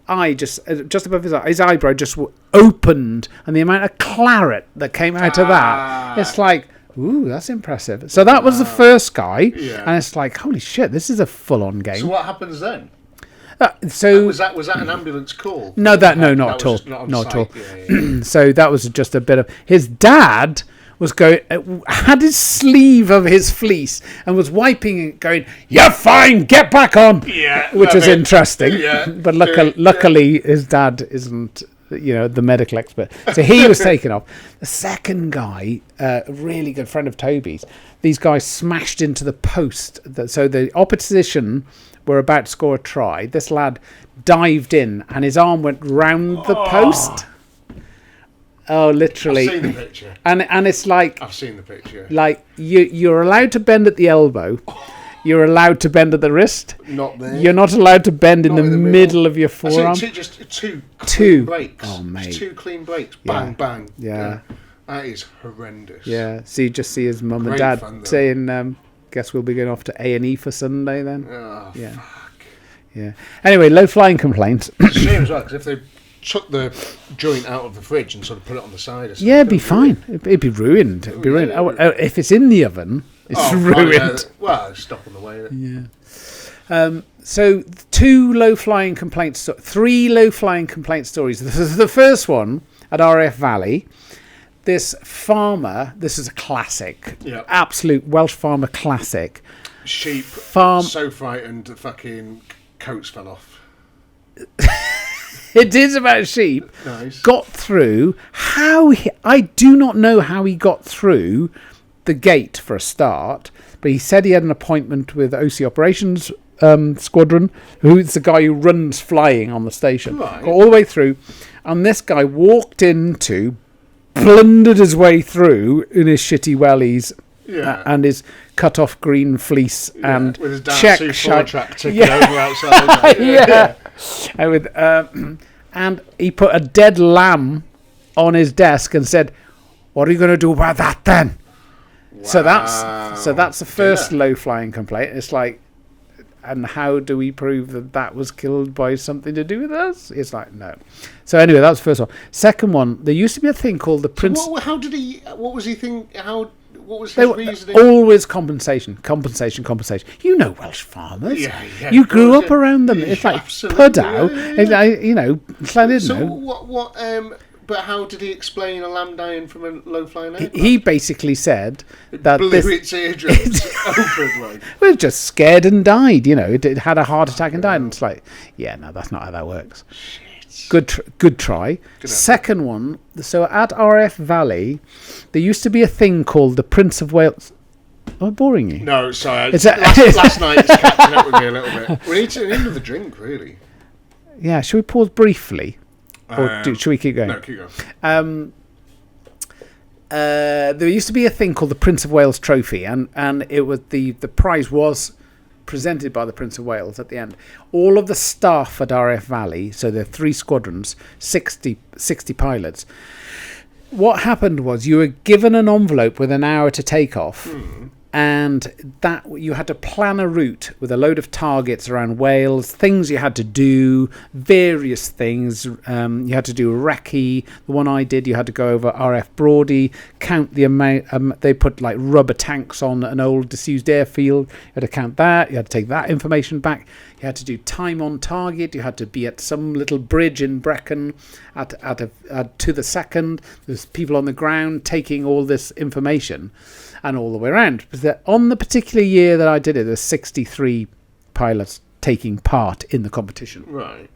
A: eye just above his eyebrow just opened, and the amount of claret that came out of that, it's like, ooh, that's impressive. So that was the first guy, and it's like, holy shit, this is a full-on game.
B: So what happens then?
A: So
B: was that an ambulance call?
A: No, not at all. Not at all.
B: Yeah.
A: So that was just a bit of his dad. Had his sleeve of his fleece and was wiping it, going, "You're fine, get back on."
B: Yeah,
A: which is interesting.
B: Yeah,
A: but luckily, his dad isn't, the medical expert, so he was taken off. The second guy, a really good friend of Toby's, these guys smashed into the post. So the opposition were about to score a try. This lad dived in, and his arm went round the post. Oh, literally.
B: I've seen the picture.
A: And it's like...
B: I've seen the picture.
A: Like, you're allowed to bend at the elbow. You're allowed to bend at the wrist.
B: Not there.
A: You're not allowed to bend in the middle of your forearm.
B: Just two clean breaks.
A: Oh, mate.
B: Just two clean breaks. Bang, bang.
A: Yeah.
B: That is horrendous.
A: Yeah. So you just see his mum and dad saying, guess we'll be going off to A&E for Sunday then.
B: Oh, fuck.
A: Yeah. Anyway, low-flying complaints.
B: It's a shame as well, because if they took the joint out of the fridge and sort of put it on the side or something.
A: Yeah, it'd be fine. It'd be ruined. It'd be ruined. If it's in the oven, it's ruined.
B: Well, stop on the way.
A: Yeah. So three low-flying complaint stories. The first one at RF Valley, this farmer, this is a classic, absolute Welsh farmer classic.
B: Sheep, so frightened the fucking coats fell off.
A: It is about sheep.
B: Nice.
A: Got through. I do not know how he got through the gate for a start, but he said he had an appointment with OC Operations Squadron, who's the guy who runs flying on the station.
B: Right.
A: Got all the way through, and this guy walked into, blundered his way through in his shitty wellies.
B: Yeah.
A: And his cut-off green fleece and
B: with his
A: check
B: track ticking over outside.
A: And he put a dead lamb on his desk and said, "What are you going to do about that then?" Wow. So that's the first low-flying complaint. It's like, and how do we prove that was killed by something to do with us? It's like, no. So anyway, that's the first one. Second one, there used to be a thing called the Prince.
B: How did he? What was he think? What was his reasoning?
A: Always compensation. You know Welsh farmers.
B: Yeah,
A: you grew up around them. It's like Pudow.
B: Yeah.
A: It's like,
B: So what? But how did he explain a lamb dying from a low-flying aircraft?
A: He basically said that
B: blew its eardrums open. Like.
A: It was just scared and died. It had a heart attack and died. And it's like, yeah, no, that's not how that works. Shit. Good try. Second one. So at RF Valley, there used to be a thing called the Prince of Wales. Am I boring you?
B: No, sorry. Last night it's catching up with me a little bit. We need to end with a drink, really.
A: Yeah. Should we pause briefly? Or should we keep going?
B: No, keep going.
A: There used to be a thing called the Prince of Wales Trophy, and it was the prize was presented by the Prince of Wales at the end. All of the staff at RAF Valley, so there are 3 squadrons, 60 pilots. What happened was you were given an envelope with an hour to take off. And that you had to plan a route with a load of targets around Wales, things you had to do, various things. You had to do recce. The one I did, you had to go over RF Broady, count the amount. They put like rubber tanks on an old disused airfield. You had to count that. You had to take that information back. You had to do time on target. You had to be at some little bridge in Brecon to the second. There's people on the ground taking all this information. And all the way around. But on the particular year that I did it, there's 63 pilots taking part in the competition.
B: Right.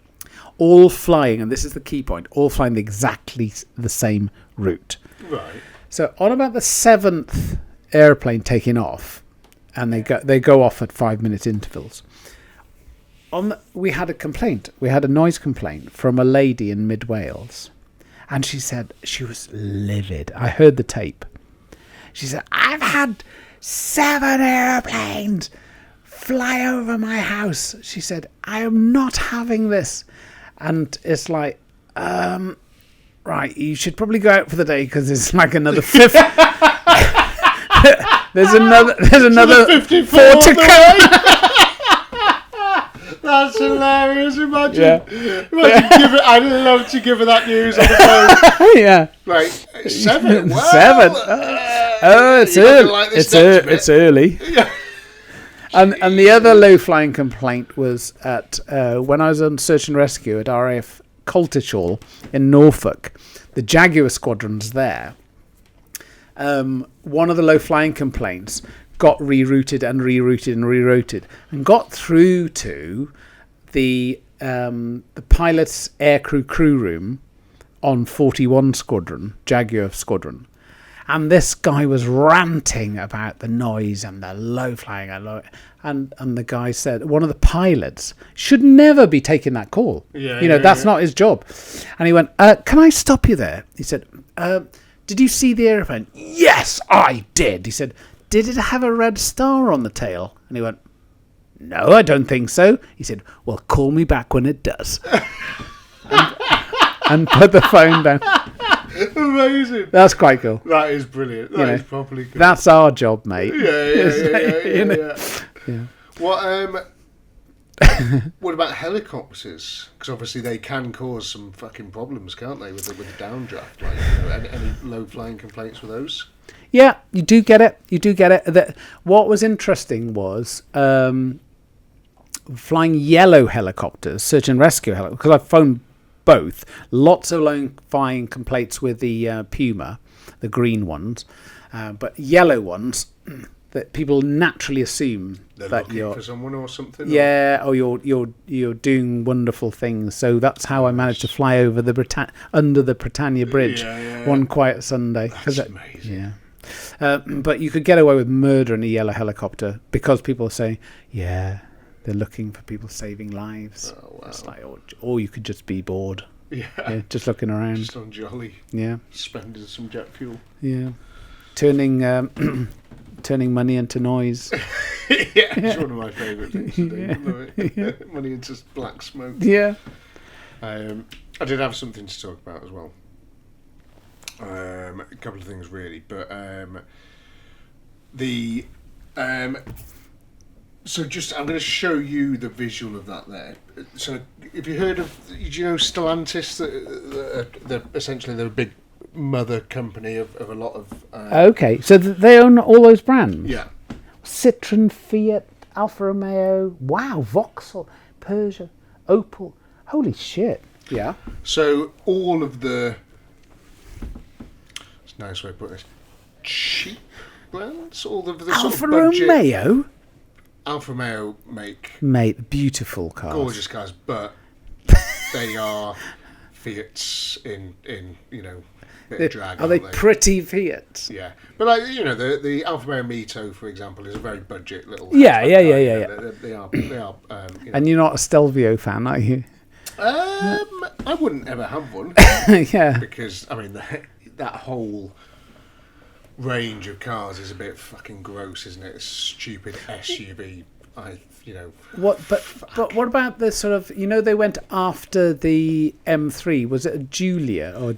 A: All flying, and this is the key point, all flying exactly the same route.
B: Right.
A: So on about the 7th airplane taking off, and they go off at 5-minute intervals. We had a complaint. We had a noise complaint from a lady in mid Wales. And she said she was livid. I heard the tape. She said, I've had 7 airplanes fly over my house. She said, I am not having this. And it's like, right, you should probably go out for the day because it's like another 50. there's another
B: 54
A: 4 to come.
B: That's hilarious. Imagine I'd love to give her that news on the phone.
A: Yeah.
B: Right, 7. Well,
A: 7. It's early.
B: Like
A: it's early.
B: Yeah.
A: And the other low flying complaint was at when I was on search and rescue at RAF Coltishall in Norfolk, the Jaguar squadron's there. One of the low flying complaints got rerouted and got through to the pilot's aircrew crew room on 41 Squadron, Jaguar Squadron. And this guy was ranting about the noise and the low flying. And the guy said, one of the pilots should never be taking that call. That's not his job. And he went, can I stop you there? He said, did you see the airplane? Yes, I did. He said, did it have a red star on the tail? And he went, no, I don't think so. He said, well, call me back when it does. and put the phone down.
B: Amazing.
A: That's quite cool.
B: That is brilliant. That is properly cool.
A: That's our job, mate.
B: Yeah. What about helicopters? Because obviously they can cause some fucking problems, can't they, with the downdraft? Like, any low flying complaints with those?
A: Yeah, you do get it. What was interesting was flying yellow helicopters, search and rescue helicopters, because I've phoned both. Lots of low flying complaints with the Puma, the green ones, but yellow ones that people naturally assume
B: they're
A: that
B: looking for someone or something.
A: Yeah, or you're doing wonderful things. So that's how I managed to fly over under the Britannia Bridge one quiet Sunday.
B: That's amazing.
A: Yeah. But you could get away with murder in a yellow helicopter because people are saying, they're looking for people saving lives. Oh, wow. It's like, or you could just be bored. Yeah, just looking around.
B: Just on jolly.
A: Yeah.
B: Spending some jet fuel.
A: Yeah. Turning money into noise.
B: It's one of my favourite things to do. Money into black smoke.
A: Yeah.
B: I did have something to talk about as well. A couple of things really, but so I'm going to show you the visual of that there. So have you heard of, do you know Stellantis? They're essentially they're a big mother company of a lot of...
A: okay, so they own all those brands?
B: Yeah.
A: Citroen, Fiat, Alfa Romeo, wow, Vauxhall, Peugeot, Opel. Holy shit. Yeah.
B: So all of the... It's a nice way to put this. Cheap brands? All of the
A: Alfa
B: sort of budget...
A: Romeo?
B: Alfa Romeo
A: Mate, beautiful cars.
B: Gorgeous cars, but they are Fiats in bit of drag.
A: Are they pretty Fiats?
B: Yeah, but the Alfa Romeo Mito, for example, is a very budget little.
A: Yeah.
B: They are.
A: And you're not a Stelvio fan, are you?
B: I wouldn't ever have one.
A: Yeah.
B: Because that whole range of cars is a bit fucking gross, isn't it? A stupid SUV.
A: What? But what about the sort of? They went after the M3. Was it a Julia or?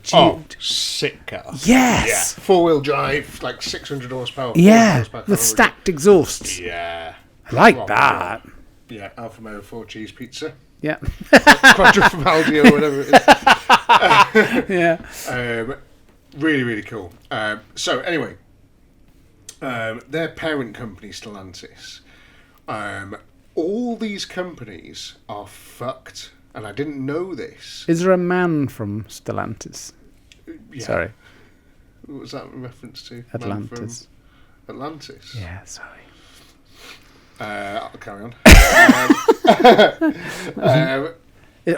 B: Sick car.
A: Yes.
B: Yeah. 4-wheel drive, like 600 horsepower.
A: Yeah. With stacked exhausts.
B: Yeah.
A: I like that.
B: Yeah. Alfa Romeo 4 cheese pizza.
A: Yeah.
B: Quadriformaldi or whatever it is.
A: Yeah.
B: Really, really cool. So anyway, their parent company, Stellantis. All these companies are fucked, and I didn't know this.
A: Is there a man from Stellantis?
B: Yeah.
A: Sorry.
B: What was that in reference to?
A: Atlantis.
B: Atlantis?
A: Yeah, sorry.
B: I'll carry on.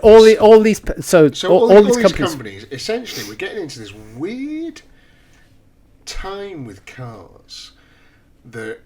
A: All these
B: companies, essentially, we're getting into this weird time with cars that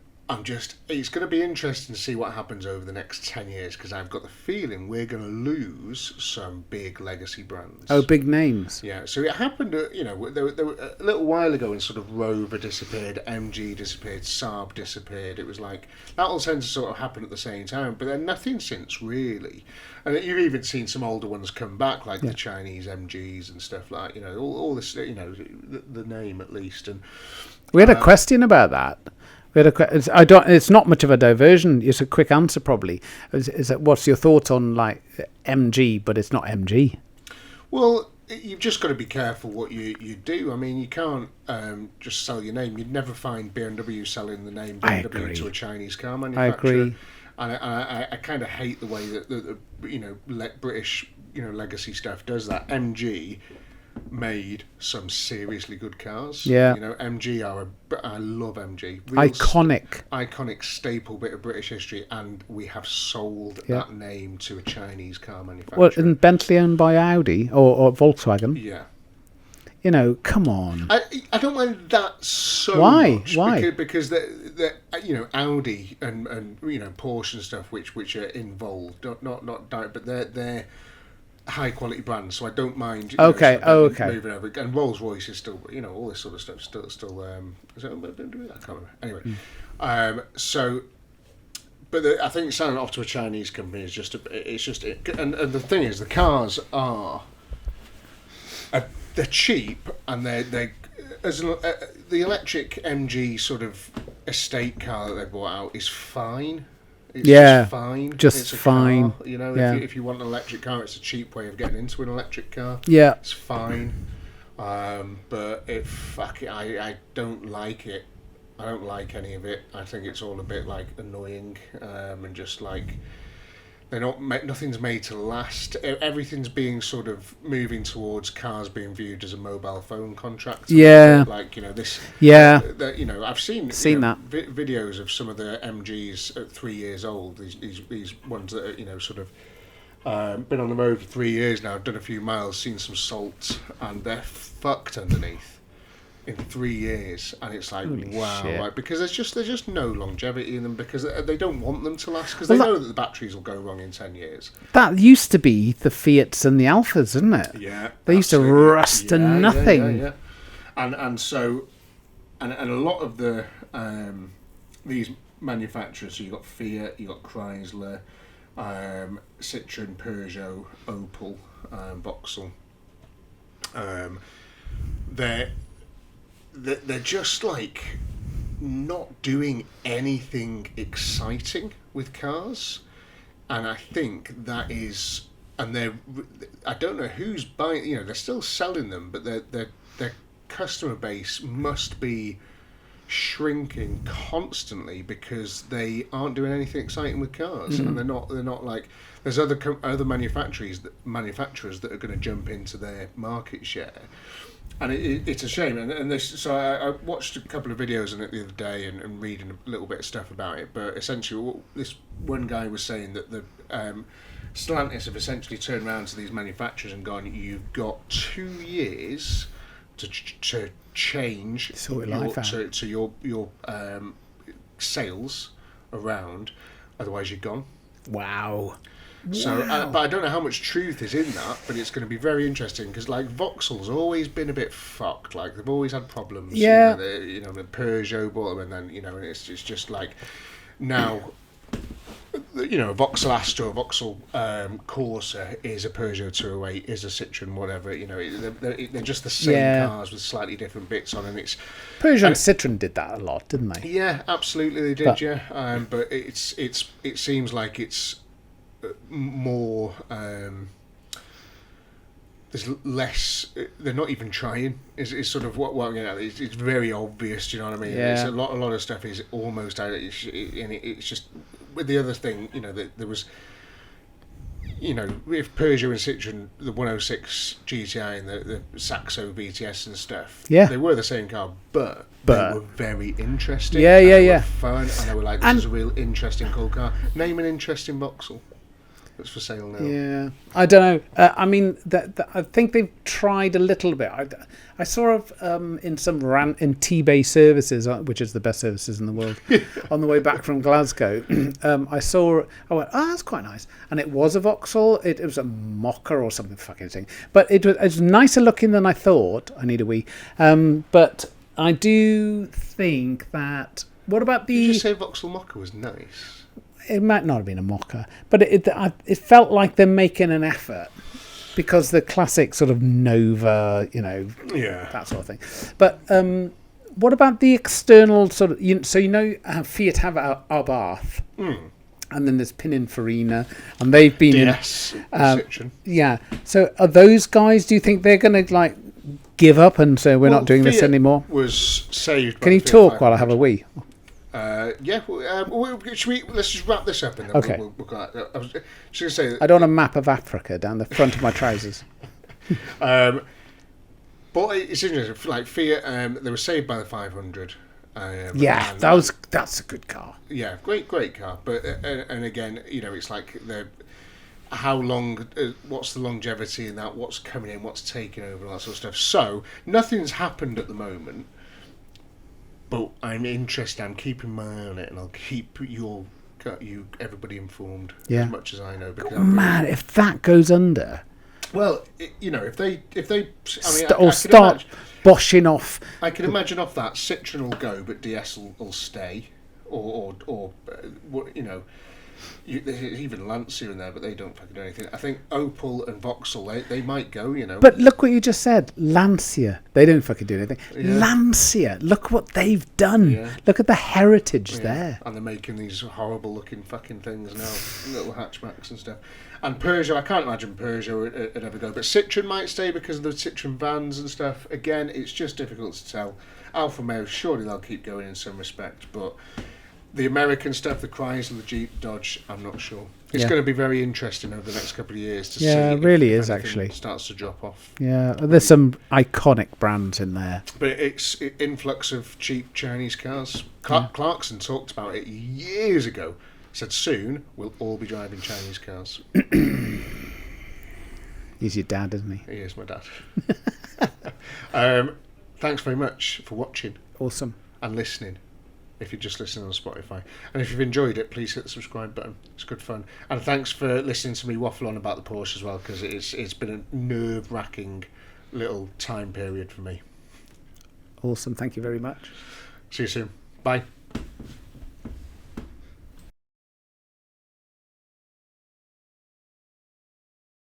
B: it's going to be interesting to see what happens over the next 10 years, because I've got the feeling we're going to lose some big legacy brands.
A: Oh, big names.
B: Yeah, so it happened, there were, a little while ago when sort of Rover disappeared, MG disappeared, Saab disappeared. It was like, that all tends to sort of happen at the same time, but then nothing since, really. And you've even seen some older ones come back, like the Chinese MGs and stuff like, all this, the name at least. And
A: we had a question about that. It's not much of a diversion. It's a quick answer, probably. Is that what's your thoughts on like MG, but it's not MG?
B: Well, you've just got to be careful what you do. I mean, you can't just sell your name. You'd never find BMW selling the name BMW to a Chinese car manufacturer.
A: I agree.
B: And I kind of hate the way that the British legacy stuff does that. MG made some seriously good cars.
A: Yeah.
B: MG I love MG. Iconic staple bit of British history, and we have sold that name to a Chinese car manufacturer.
A: Well, isn't Bentley owned by Audi or Volkswagen?
B: Yeah.
A: Come on.
B: I don't mind that so much.
A: Why?
B: Because the Audi and Porsche and stuff which are involved, not direct, but they're high quality brands, so I don't mind.
A: Okay.
B: Moving over, and Rolls Royce is still, all this sort of stuff still. Is it, I can't remember. Anyway, I think selling it off to a Chinese company is and the thing is, the cars they're cheap, and they're the electric MG sort of estate car that they brought out is fine. It's just fine. It's
A: fine.
B: Car, if you want an electric car, it's a cheap way of getting into an electric car.
A: Yeah,
B: it's fine. But I don't like it. I don't like any of it. I think it's all a bit like annoying, and just like nothing's made to last. Everything's being sort of moving towards cars being viewed as a mobile phone contract.
A: Yeah,
B: this.
A: Yeah,
B: I've seen
A: that
B: videos of some of the MGs at 3 years old. These ones that are sort of been on the road for 3 years now. Done a few miles, seen some salt, and they're fucked underneath in 3 years, and it's like,
A: holy
B: wow,
A: shit.
B: right? Because there's just no longevity in them, because they don't want them to last, because they know that the batteries will go wrong in 10 years.
A: That used to be the Fiats and the Alphas, isn't it?
B: Yeah,
A: they used to rust to nothing.
B: Yeah. And so a lot of the these manufacturers, so you got Fiat, you got Chrysler, Citroen, Peugeot, Opel, Vauxhall. They're just like not doing anything exciting with cars, and I think that is, and I don't know who's buying. They're still selling them, but their customer base must be shrinking constantly, because they aren't doing anything exciting with cars, and they're not like, there's other manufacturers that are going to jump into their market share. And it's a shame, and this. So I watched a couple of videos on it the other day, and reading a little bit of stuff about it. But essentially, this one guy was saying that the Stellantis have essentially turned around to these manufacturers and gone, "You've got 2 years to change your sales around, otherwise you're gone."
A: Wow.
B: So, but I don't know how much truth is in that, but it's going to be very interesting, because like Vauxhall's always been a bit fucked. Like, they've always had problems.
A: Yeah.
B: The Peugeot bought them, and then and it's just like, now you know, a Vauxhall Astra, a Vauxhall Corsa is a Peugeot 208, is a Citroen, whatever. You know, they're just the same cars with slightly different bits on, and it's
A: Peugeot and Citroen did that a lot, didn't they?
B: Yeah, absolutely, they did. But it seems like it's more. There's less. They're not even trying. Is sort of what I'm getting at. It's very obvious. Do you know what I mean?
A: Yeah.
B: It's a lot of stuff is almost out. And it's just with the other thing. You know, that there was. You know, if Peugeot and Citroen, the 106 GTI and the Saxo VTS and stuff, they were the same car, but they were very interesting. They were fun, and they were like, this is a real interesting, cool car. Name an interesting Vauxhall that's for sale now.
A: Yeah, I don't know. I mean, I think they've tried a little bit. I saw in some in T-Bay services, which is the best services in the world, on the way back from Glasgow. I went, oh, that's quite nice. And it was a Vauxhall. It was a Mocha or something fucking thing. But it was nicer looking than I thought. I need a wee. But I do think that... What about the...
B: Did you say Vauxhall Mocha was nice?
A: It might not have been a Mocha, but it felt like they're making an effort because the classic sort of Nova, you know, that sort of thing. But what about the external sort of... Fiat have Abarth, and then there's Pininfarina, and they've been...
B: Yes,
A: yeah. So are those guys, do you think they're going to, like, give up and say, we're not doing
B: Fiat
A: this anymore?
B: Was saved.
A: Can you talk while I have a wee?
B: Let's just wrap this up and then
A: okay.
B: we'll I was just going to say that
A: I don't want a map of Africa down the front of my trousers.
B: But it's interesting, like Fiat, they were saved by the 500.
A: That's a good car.
B: Yeah, great car. But and again, you know, it's like how long, what's the longevity in that, what's coming in, what's taking over, all that sort of stuff. So nothing's happened at the moment. But I'm interested. I'm keeping my eye on it, and I'll keep everybody informed as much as I know. Because
A: man, if that goes under,
B: well, you know, if they,
A: start boshing off.
B: I can imagine off that Citroen will go, but DS will stay, or you know. There's even Lancia in there, but they don't fucking do anything. I think Opel and Vauxhall, they might go, you know.
A: But look what you just said. Lancia, they don't fucking do anything. Yeah. Lancia, look what they've done. Yeah. Look at the heritage there.
B: And they're making these horrible looking fucking things now, little hatchbacks and stuff. And Peugeot, I can't imagine Peugeot would ever go, but Citroen might stay because of the Citroen vans and stuff. Again, it's just difficult to tell. Alfa Romeo, surely they'll keep going in some respect, but... The American stuff, the Chrysler, the Jeep, Dodge, I'm not sure. It's going to be very interesting over the next couple of years to see. Yeah, it really is actually. Starts to drop off.
A: Yeah, there's some iconic brands in there.
B: But it's influx of cheap Chinese cars. Clarkson talked about it years ago. Said soon we'll all be driving Chinese cars.
A: He's your dad, isn't he?
B: He is my dad. Thanks very much for watching.
A: Awesome.
B: And listening. If you're just listening on Spotify. And if you've enjoyed it, please hit the subscribe button. It's good fun. And thanks for listening to me waffle on about the Porsche as well, because it's been a nerve-wracking little time period for me.
A: Awesome. Thank you very much.
B: See you soon. Bye.